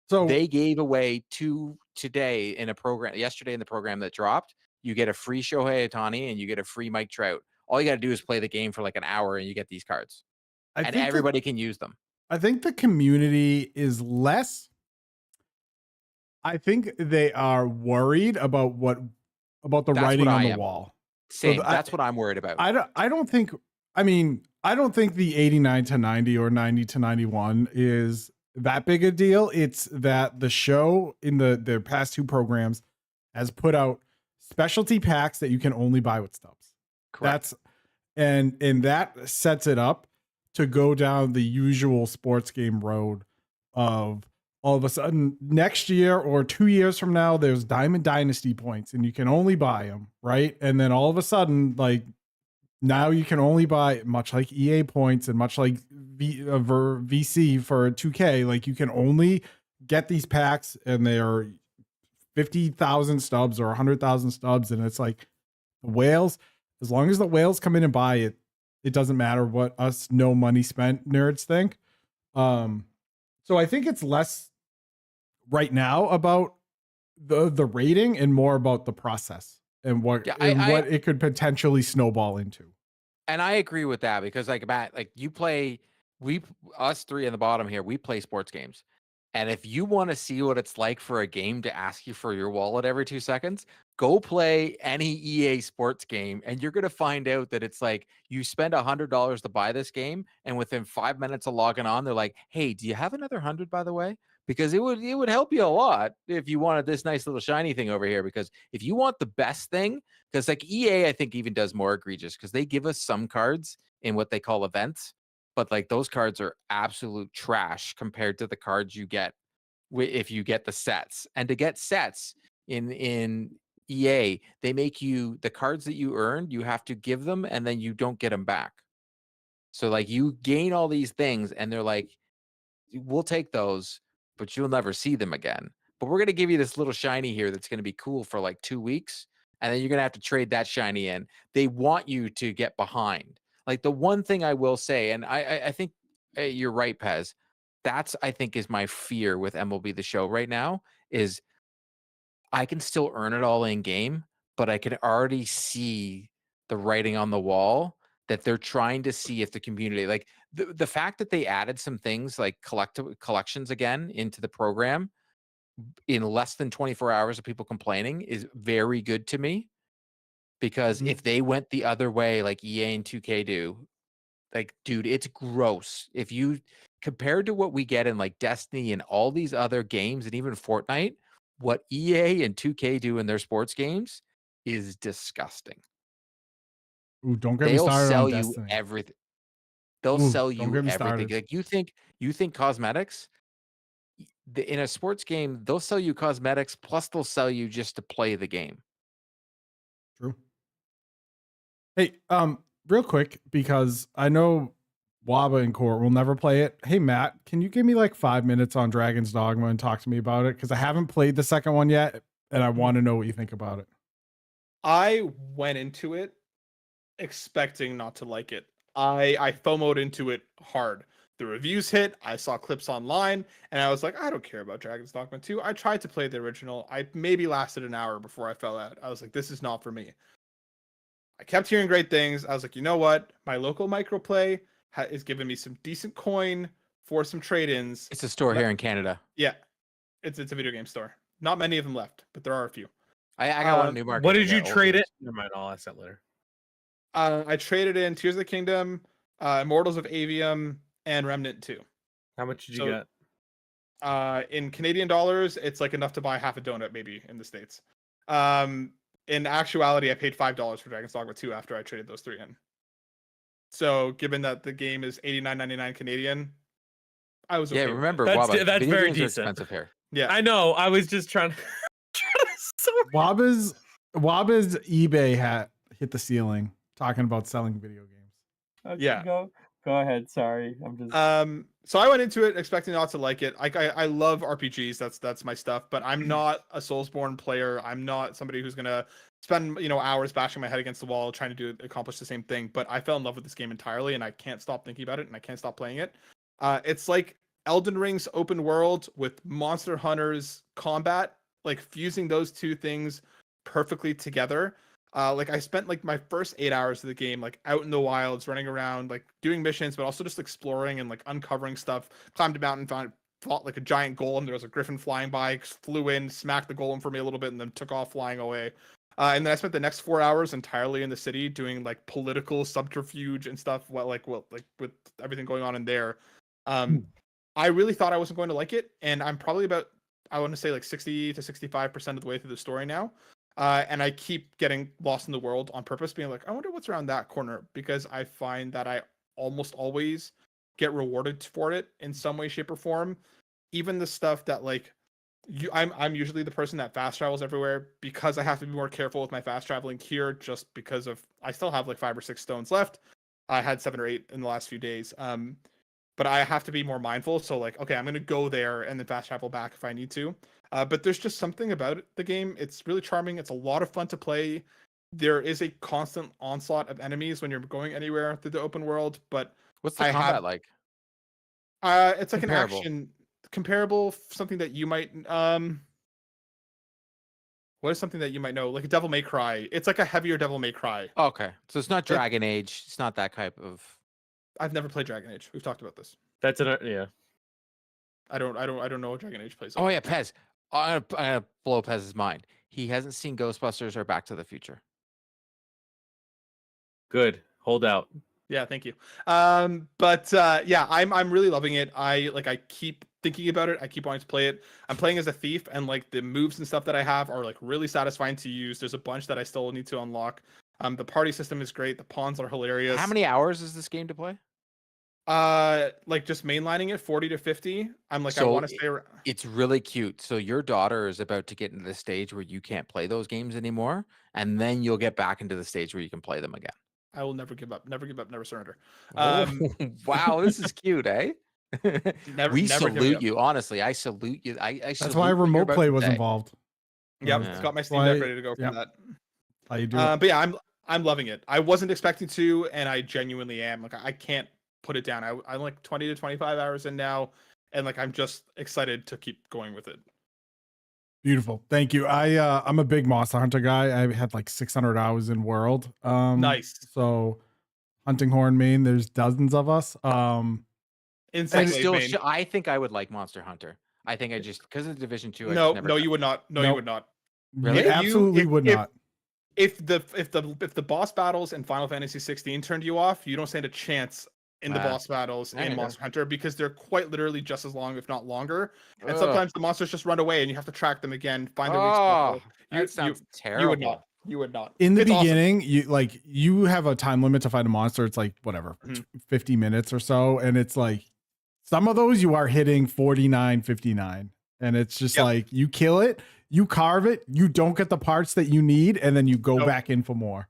[SPEAKER 2] So they gave away 2 today in a program, yesterday in the program that dropped. You get a free Shohei Ohtani and you get a free Mike Trout. All you got to do is play the game for like an hour and you get these cards. And everybody can use them.
[SPEAKER 3] I think the community is less. I think they are worried about the writing on the wall.
[SPEAKER 2] Same. So that's what I'm worried about.
[SPEAKER 3] I don't think the 89 to 90 or 90 to 91 is that big a deal. It's that the show in their past 2 programs has put out specialty packs that you can only buy with stubs.
[SPEAKER 2] Correct.
[SPEAKER 3] And that sets it up to go down the usual sports game road of all of a sudden next year or 2 years from now, there's Diamond Dynasty points and you can only buy them, right? And then all of a sudden, like, now you can only buy, much like EA points and much like VC for 2K, like, you can only get these packs and they are 50,000 stubs or 100,000 stubs. And it's like the whales, as long as the whales come in and buy it, it doesn't matter what us no money spent nerds think. So I think it's less right now about the rating and more about the process and what it could potentially snowball into.
[SPEAKER 2] And I agree with that because, like, Matt, like, us 3 in the bottom here, we play sports games. And if you want to see what it's like for a game to ask you for your wallet every 2 seconds, go play any EA sports game. And you're going to find out that it's like you spend $100 to buy this game. And within 5 minutes of logging on, they're like, hey, do you have another 100, by the way? Because it would help you a lot if you wanted this nice little shiny thing over here. Because if you want the best thing, because like EA, I think even does more egregious because they give us some cards in what they call events. But like those cards are absolute trash compared to the cards you get if you get the sets. And to get sets in EA, they make you the cards that you earned, you have to give them and then you don't get them back. So like you gain all these things and they're like, we'll take those, but you'll never see them again. But we're going to give you this little shiny here that's going to be cool for like 2 weeks. And then you're going to have to trade that shiny in. They want you to get behind. Like the one thing I will say, and I think you're right, Pez. That's, I think, is my fear with MLB The Show right now is I can still earn it all in game, but I can already see the writing on the wall that they're trying to see if the community, like the fact that they added some things like collections again into the program in less than 24 hours of people complaining is very good to me. Because if they went the other way, like EA and 2K do, like, dude, it's gross. If you compared to what we get in like Destiny and all these other games and even Fortnite, what EA and 2K do in their sports games is disgusting.
[SPEAKER 3] Ooh, don't get me started on Destiny.
[SPEAKER 2] They'll sell you everything. They'll sell you everything. Like you think cosmetics in a sports game, they'll sell you cosmetics plus they'll sell you just to play the game.
[SPEAKER 3] True. Hey, real quick, because I know Waba and Court will never play it. Hey, Matt, can you give me like 5 minutes on Dragon's Dogma and talk to me about it? Because I haven't played the second one yet, and I want to know what you think about it.
[SPEAKER 4] I went into it expecting not to like it. I FOMO'd into it hard. The reviews hit, I saw clips online, and I was like, I don't care about Dragon's Dogma 2. I tried to play the original. I maybe lasted an hour before I fell out. I was like, this is not for me. I kept hearing great things. I was like, you know what? My local microplay is giving me some decent coin for some trade-ins.
[SPEAKER 2] It's a store here in Canada.
[SPEAKER 4] Yeah, it's a video game store. Not many of them left, but there are a few.
[SPEAKER 2] I got one in Newmarket.
[SPEAKER 1] What did you trade it? Never mind, I'll ask that later.
[SPEAKER 4] I traded in Tears of the Kingdom, Immortals of Avium, and Remnant 2.
[SPEAKER 1] How much did you
[SPEAKER 4] So,
[SPEAKER 1] get?
[SPEAKER 4] In Canadian dollars, it's like enough to buy half a donut maybe in the States. In actuality, I paid $5 for Dragon's Dogma 2 after I traded those 3 in. So given that the game is $89.99 Canadian, I was okay.
[SPEAKER 2] Yeah, remember,
[SPEAKER 1] That's
[SPEAKER 2] Waba,
[SPEAKER 1] that's
[SPEAKER 2] video
[SPEAKER 1] very
[SPEAKER 2] games are
[SPEAKER 1] decent.
[SPEAKER 2] expensive here.
[SPEAKER 4] Yeah,
[SPEAKER 1] I know. I was just trying to. Sorry.
[SPEAKER 3] Waba's eBay hit the ceiling talking about selling video games.
[SPEAKER 1] Okay,
[SPEAKER 4] Yeah.
[SPEAKER 1] Go ahead. Sorry, I'm just.
[SPEAKER 4] So I went into it expecting not to like it. I love RPGs. That's my stuff. But I'm not a Soulsborne player. I'm not somebody who's gonna spend hours bashing my head against the wall trying to accomplish the same thing. But I fell in love with this game entirely, and I can't stop thinking about it, and I can't stop playing it. It's like Elden Ring's open world with Monster Hunter's combat, like fusing those two things perfectly together. Like I spent like my first 8 hours of the game like out in the wilds, running around, like doing missions, but also just exploring and like uncovering stuff. Climbed a mountain, fought like a giant golem. There was a griffin flying by, flew in, smacked the golem for me a little bit, and then took off flying away. And then I spent the next 4 hours entirely in the city doing like political subterfuge and stuff. Like with everything going on in there. I really thought I wasn't going to like it, and I'm probably about, I want to say like 60 to 65% of the way through the story now. And I keep getting lost in the world on purpose, being like, I wonder what's around that corner, because I find that I almost always get rewarded for it in some way, shape, or form. Even the stuff that like I'm usually the person that fast travels everywhere, because I have to be more careful with my fast traveling here, just because of I still have like 5 or 6 stones left. I had 7 or 8 in the last few days. But I have to be more mindful. So like, okay, I'm gonna go there and then fast travel back if I need to. But there's just something about the game. It's really charming. It's a lot of fun to play. There is a constant onslaught of enemies when you're going anywhere through the open world. But
[SPEAKER 2] What's the combat like?
[SPEAKER 4] It's like
[SPEAKER 2] Comparable.
[SPEAKER 4] an action comparable, something that you might what is something that you might know? Like a Devil May Cry. It's like a heavier Devil May Cry.
[SPEAKER 2] Okay, so it's not Dragon Age. It's not that type of.
[SPEAKER 4] I've never played Dragon Age. We've talked about this.
[SPEAKER 1] That's an yeah.
[SPEAKER 4] I don't know what Dragon Age plays.
[SPEAKER 2] Oh yeah, Pez. I'm gonna blow Pez's mind. He hasn't seen Ghostbusters or Back to the Future.
[SPEAKER 1] Good. Hold out.
[SPEAKER 4] Yeah, thank you. But yeah, I'm really loving it. I keep thinking about it. I keep wanting to play it. I'm playing as a thief, and like the moves and stuff that I have are like really satisfying to use. There's a bunch that I still need to unlock. The party system is great. The pawns are hilarious.
[SPEAKER 2] How many hours is this game to play?
[SPEAKER 4] Like just mainlining it 40 to 50. I'm like,
[SPEAKER 2] So
[SPEAKER 4] I want to stay around.
[SPEAKER 2] It's really cute. So your daughter is about to get into the stage where you can't play those games anymore, and then you'll get back into the stage where you can play them again.
[SPEAKER 4] I will never give up. Never give up. Never surrender.
[SPEAKER 2] Wow, this is cute, eh?
[SPEAKER 4] Never
[SPEAKER 2] We
[SPEAKER 4] give
[SPEAKER 2] salute
[SPEAKER 4] up.
[SPEAKER 2] you. Honestly, I salute you. I
[SPEAKER 3] That's
[SPEAKER 2] salute
[SPEAKER 3] why
[SPEAKER 2] what you're
[SPEAKER 3] remote
[SPEAKER 2] about
[SPEAKER 3] play
[SPEAKER 2] to
[SPEAKER 3] was
[SPEAKER 2] say.
[SPEAKER 3] involved.
[SPEAKER 4] Yep,
[SPEAKER 2] Yeah.
[SPEAKER 4] it's got my Steam
[SPEAKER 3] Why-
[SPEAKER 4] Deck ready to go from
[SPEAKER 3] yep.
[SPEAKER 4] that.
[SPEAKER 3] How you do it?
[SPEAKER 4] But yeah, I'm loving it. I wasn't expecting to, and I genuinely am. Like I can't put it down. I'm like 20 to 25 hours in now, and like I'm just excited to keep going with it.
[SPEAKER 3] Beautiful. Thank you. I'm a big Monster Hunter guy. I had like 600 hours in World.
[SPEAKER 4] Nice.
[SPEAKER 3] So Hunting Horn, Maine, there's dozens of us.
[SPEAKER 4] Insane.
[SPEAKER 2] I think I would like Monster Hunter. I think I just because of Division 2.
[SPEAKER 4] No,
[SPEAKER 2] never
[SPEAKER 4] no, you would not. No, you
[SPEAKER 3] Nope.
[SPEAKER 4] would not.
[SPEAKER 2] Really?
[SPEAKER 3] You absolutely
[SPEAKER 4] if-
[SPEAKER 3] would
[SPEAKER 4] if-
[SPEAKER 3] not.
[SPEAKER 4] If the boss battles in Final Fantasy 16 turned you off, you don't stand a chance in the
[SPEAKER 2] Wow.
[SPEAKER 4] boss battles
[SPEAKER 2] There you
[SPEAKER 4] in
[SPEAKER 2] go.
[SPEAKER 4] Monster Hunter, because they're quite literally just as long, if not longer. And
[SPEAKER 2] Ugh.
[SPEAKER 4] sometimes the monsters just run away, and you have to track them again, find their weak
[SPEAKER 2] Oh,
[SPEAKER 4] spot.
[SPEAKER 2] that sounds terrible.
[SPEAKER 4] You would not. You would not.
[SPEAKER 3] In the
[SPEAKER 4] It's awesome.
[SPEAKER 3] beginning, you have a time limit to fight a monster. It's like whatever,
[SPEAKER 4] Mhm.
[SPEAKER 3] 50 minutes or so, and it's like some of those you are hitting 49, 59, and it's just
[SPEAKER 4] Yep.
[SPEAKER 3] like you kill it, you carve it, you don't get the parts that you need, and then you go
[SPEAKER 4] Nope.
[SPEAKER 3] back in for more.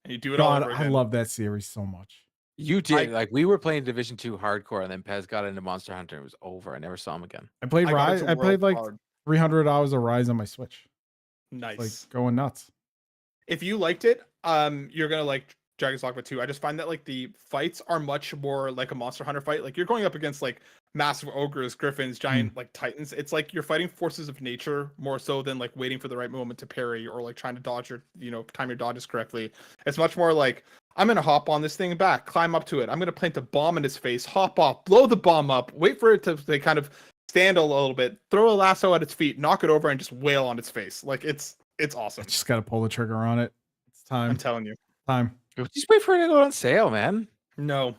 [SPEAKER 4] And you do it all
[SPEAKER 3] God,
[SPEAKER 4] over
[SPEAKER 3] I
[SPEAKER 4] again.
[SPEAKER 3] love that series so much.
[SPEAKER 2] You did. Like we were playing Division 2 hardcore, and then Pez got into Monster Hunter. It was over. I never saw him again.
[SPEAKER 3] I played
[SPEAKER 4] I got
[SPEAKER 3] Rise.
[SPEAKER 4] into
[SPEAKER 3] I played
[SPEAKER 4] World
[SPEAKER 3] like
[SPEAKER 4] hard.
[SPEAKER 3] 300 hours of Rise on my Switch.
[SPEAKER 4] Nice.
[SPEAKER 3] Like going nuts.
[SPEAKER 4] If you liked it, you're gonna like Dragon's Dogma 2. I just find that like the fights are much more like a Monster Hunter fight. Like you're going up against like massive ogres, griffins, giant like titans. It's like you're fighting forces of nature more so than like waiting for the right moment to parry or like trying to dodge your, time your dodges correctly. It's much more like, I'm gonna hop on this thing back, climb up to it. I'm gonna plant a bomb in its face, hop off, blow the bomb up, wait for it to kind of stand a little bit, throw a lasso at its feet, knock it over, and just wail on its face. Like it's
[SPEAKER 3] I
[SPEAKER 4] awesome.
[SPEAKER 3] just got to pull the trigger on it. It's time.
[SPEAKER 4] I'm telling you.
[SPEAKER 3] Time.
[SPEAKER 2] Just wait for it to go on sale, man.
[SPEAKER 4] No.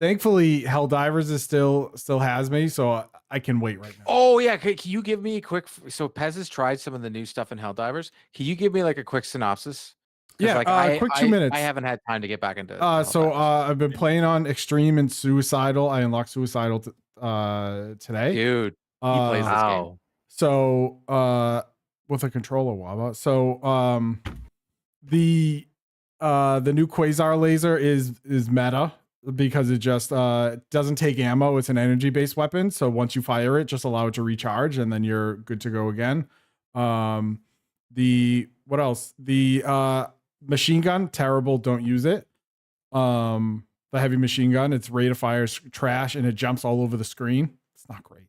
[SPEAKER 3] Thankfully, Helldivers is still has me, so I can wait right now.
[SPEAKER 2] Oh yeah, can you give me a quick? So Pez has tried some of the new stuff in Helldivers. Can you give me like a quick synopsis?
[SPEAKER 3] Yeah,
[SPEAKER 2] like
[SPEAKER 3] quick 2 minutes.
[SPEAKER 2] I haven't had time to get back into.
[SPEAKER 3] I've been playing on Extreme and Suicidal. I unlocked Suicidal today.
[SPEAKER 2] Dude, he plays this game.
[SPEAKER 3] So with a controller, Waba. So the new Quasar laser is meta because it just doesn't take ammo. It's an energy based weapon. So once you fire it, just allow it to recharge and then you're good to go again. What else? The machine gun, terrible, don't use it. The heavy machine gun, its rate of fire is trash and it jumps all over the screen. It's not great.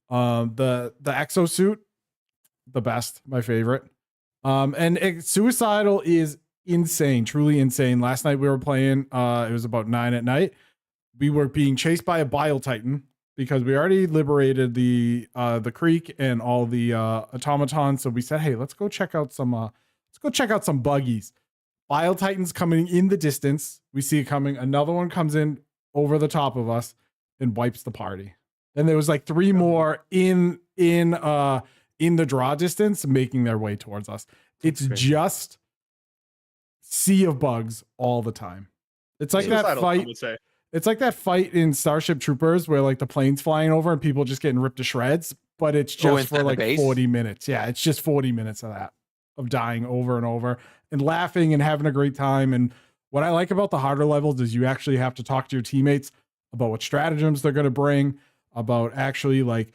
[SPEAKER 3] The exosuit, the best, my favorite. Suicidal is insane, truly insane. Last night we were playing, it was about 9 at night. We were being chased by a Bile Titan because we already liberated the creek and all the automatons. So we said, hey, let's go check out some buggies. Bile Titan's coming in the distance. We see it coming. Another one comes in over the top of us and wipes the party. And there was like 3 more in the draw distance making their way towards us. It's just sea of bugs all the time. It's like that fight. It's like that fight in Starship Troopers where like the plane's flying over and people just getting ripped to shreds, but it's just for like 40 minutes. Yeah, it's just 40 minutes of that, of dying over and over and laughing and having a great time. And what I like about the harder levels is you actually have to talk to your teammates about what stratagems they're going to bring, about actually like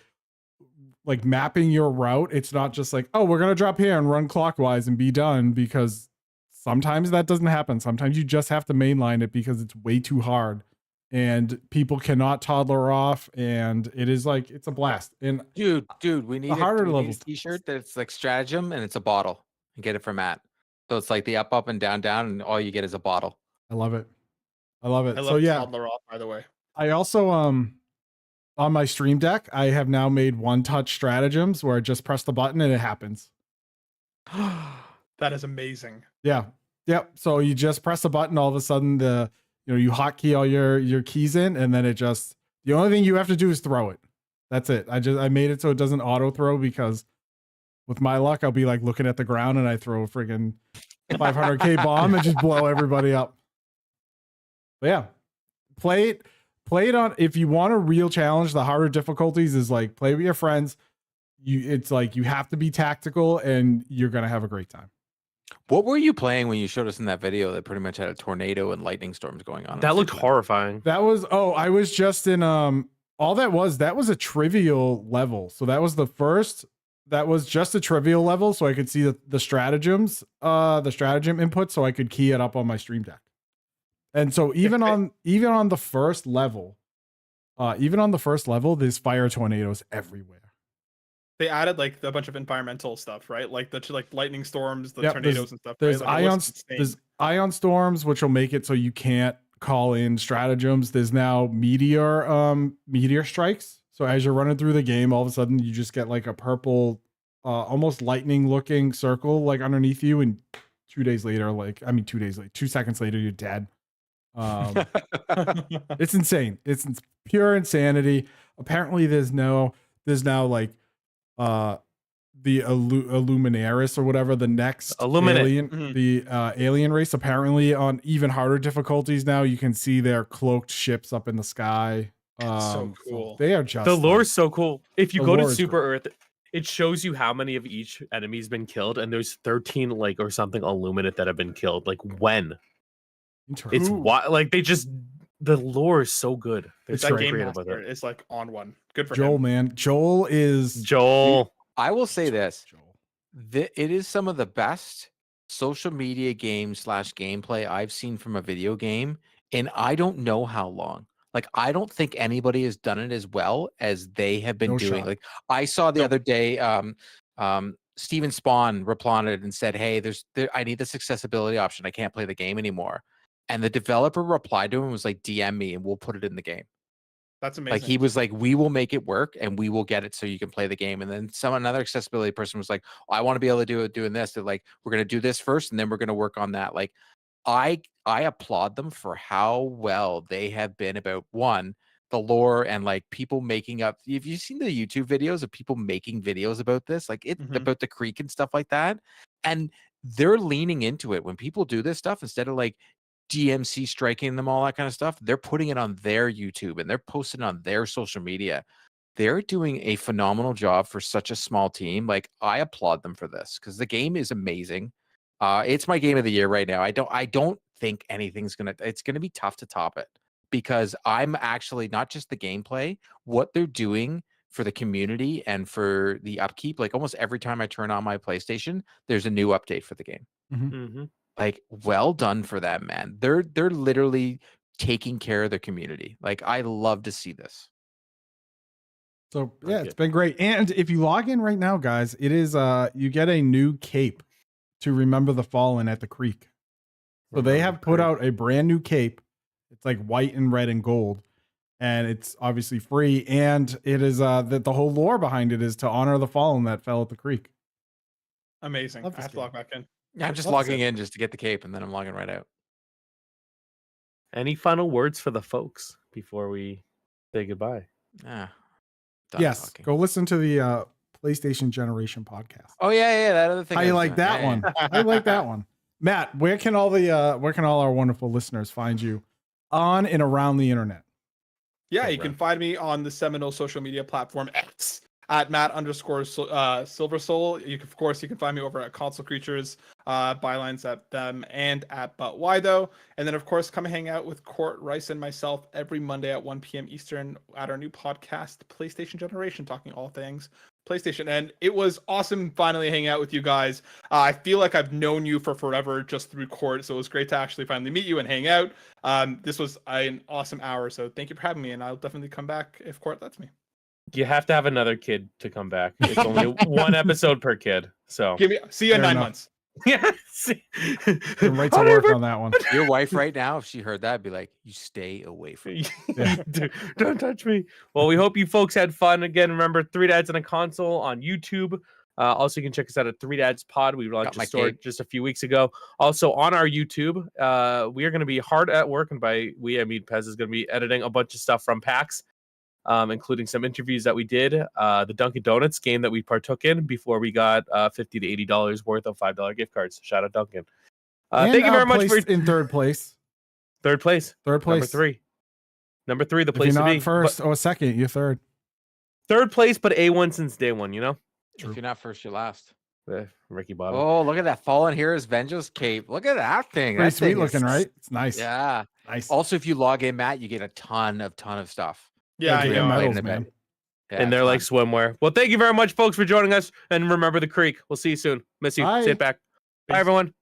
[SPEAKER 3] mapping your route. It's not just like, oh, we're going to drop here and run clockwise and be done, because sometimes that doesn't happen. Sometimes you just have to mainline it because it's way too hard and people cannot toddler off, and it is like, it's a blast. And
[SPEAKER 2] dude, we need
[SPEAKER 3] a harder level
[SPEAKER 2] t-shirt that's like stratagem and it's a bottle, and get it from Matt. So it's like the up and down and all you get is a bottle.
[SPEAKER 3] I love it. I love
[SPEAKER 4] so yeah, toddler off, by the way.
[SPEAKER 3] I also on my stream deck, I have now made one-touch stratagems where I just press the button and it happens.
[SPEAKER 4] That is amazing.
[SPEAKER 3] Yeah. Yep. So you just press the button, all of a sudden you hotkey all your keys in, and then the only thing you have to do is throw it. That's it. I made it so it doesn't auto throw, because with my luck, I'll be like looking at the ground and I throw a friggin' 500k bomb and just blow everybody up. But yeah, play it on. If you want a real challenge, the harder difficulties is like play with your friends. It's like you have to be tactical and you're gonna have a great time.
[SPEAKER 2] What were you playing when you showed us in that video that pretty much had a tornado and lightning storms going on?
[SPEAKER 1] That looked horrifying.
[SPEAKER 3] That was I was just in all that was a trivial level. So that was just a trivial level, so I could see the stratagems, the stratagem input, so I could key it up on my stream deck. And so even on the first level, there's fire tornadoes everywhere.
[SPEAKER 4] They added like a bunch of environmental stuff, right? Like the lightning storms, the tornadoes and stuff.
[SPEAKER 3] There's
[SPEAKER 4] right?
[SPEAKER 3] there's ion storms, which will make it so you can't call in stratagems. There's now meteor strikes. So as you're running through the game, all of a sudden you just get like a purple, almost lightning looking circle like underneath you, and 2 seconds later, you're dead. It's insane. It's pure insanity. Apparently there's now like the Illuminaris or whatever, the next alien, the alien race. Apparently on even harder difficulties now, you can see their cloaked ships up in the sky.
[SPEAKER 4] So cool.
[SPEAKER 3] They are just,
[SPEAKER 1] the lore is so cool. If you go to Super Earth, it shows you how many of each enemy's been killed, and there's 13 like or something Illuminate that have been killed. Like when? It's like they just, the lore is so good.
[SPEAKER 4] It's that game master. It's like on one. Good for
[SPEAKER 3] Joel,
[SPEAKER 4] him.
[SPEAKER 3] man.
[SPEAKER 1] Joel.
[SPEAKER 2] I will say this. It is some of the best social media gameplay I've seen from a video game, and I don't know how long. Like, I don't think anybody has done it as well as they have been doing. Shot. Like, I saw the other day, Steven Spawn replied and said, "Hey, I need this accessibility option. I can't play the game another." And the developer replied to him and was like, "DM me and we'll put it in the game."
[SPEAKER 4] That's amazing.
[SPEAKER 2] Like, he was like, "We will make it work and we will get it so you can play the game." And then another accessibility person was like, "I want to be able to do it doing this." They're like, "We're going to do this first and then we're going to work on that." Like, I applaud them for how well they have been about the lore and like people making up. Have you seen the YouTube videos of people making videos about this? Like about the creek and stuff like that. And they're leaning into it. When people do this stuff, instead of like DMC striking them, all that kind of stuff, they're putting it on their YouTube and they're posting on their social media. They're doing a phenomenal job for such a small team. Like, I applaud them for this because the game is amazing. It's my game of the year right now. I don't think it's gonna be tough to top it, because I'm actually not just the gameplay, what they're doing for the community and for the upkeep. Like, almost every time I turn on my PlayStation, there's a new update for the game. Like, well done for that, man. They're literally taking care of their community. Like, I love to see this.
[SPEAKER 3] So yeah, it's been great. And if you log in right now, guys, it is you get a new cape to remember the fallen at the creek. So they have put out a brand new cape. It's like white and red and gold, and it's obviously free. And it is that the whole lore behind it is to honor the fallen that fell at the creek.
[SPEAKER 4] Amazing. I have to log back in.
[SPEAKER 2] Yeah, I'm just logging in just to get the cape, and then I'm logging right out.
[SPEAKER 1] Any final words for the folks before we say goodbye?
[SPEAKER 3] Yes, talking. Go listen to the PlayStation Generation podcast.
[SPEAKER 2] Oh yeah, that other thing.
[SPEAKER 3] How you like that one? I like that one. Matt, where can all our wonderful listeners find you on and around the internet?
[SPEAKER 4] Yeah, you can find me on the seminal social media platform X at Matt_SilverSoul. Of course, you can find me over at Console Creatures, bylines at them, and at But Why Though. And then, of course, come hang out with Court, Rice, and myself every Monday at 1 p.m. Eastern at our new podcast, PlayStation Generation, talking all things PlayStation. And it was awesome finally hanging out with you guys. I feel like I've known you for forever just through Court, so it was great to actually finally meet you and hang out. This was an awesome hour, so thank you for having me, and I'll definitely come back if Court lets me.
[SPEAKER 1] You have to have another kid to come back. It's only one episode per kid. So
[SPEAKER 4] see you in 9 months.
[SPEAKER 1] Yeah.
[SPEAKER 3] Right to work on that one.
[SPEAKER 2] Your wife right now, if she heard that, be like, you stay away from me.
[SPEAKER 1] Dude, don't touch me. Well, we hope you folks had fun. Again, remember, 3 Dads and a Console on YouTube. Also, you can check us out at 3 Dads Pod. We launched a store just a few weeks ago. Also, on our YouTube, we are going to be hard at work. And by we, I mean Pez is going to be editing a bunch of stuff from PAX. Including some interviews that we did, the Dunkin' Donuts game that we partook in before we got $50 to $80 worth of $5 gift cards. Shout out Dunkin'. Thank you very much for
[SPEAKER 3] in third place.
[SPEAKER 1] Third place.
[SPEAKER 3] Number 3.
[SPEAKER 1] Number 3, the place
[SPEAKER 3] if you're
[SPEAKER 1] to
[SPEAKER 3] not
[SPEAKER 1] be.
[SPEAKER 3] First or second, you're third.
[SPEAKER 1] Third place, but A1 since day one. You know.
[SPEAKER 2] True. If you're not first, you're last.
[SPEAKER 1] Ricky Bobby.
[SPEAKER 2] Oh, look at that Fallen Heroes Vengeance cape. Look at that thing.
[SPEAKER 3] Pretty
[SPEAKER 2] that
[SPEAKER 3] sweet
[SPEAKER 2] thing
[SPEAKER 3] looking, right? It's nice.
[SPEAKER 2] Yeah,
[SPEAKER 3] nice.
[SPEAKER 2] Also, if you log in, Matt, you get a ton of stuff.
[SPEAKER 4] Yeah, I know.
[SPEAKER 3] Medals, man.
[SPEAKER 2] Yeah,
[SPEAKER 1] and they're like swimwear. Well, thank you very much, folks, for joining us. And remember the creek. We'll see you soon. Miss you.
[SPEAKER 3] Bye.
[SPEAKER 1] Sit back. Bye, everyone.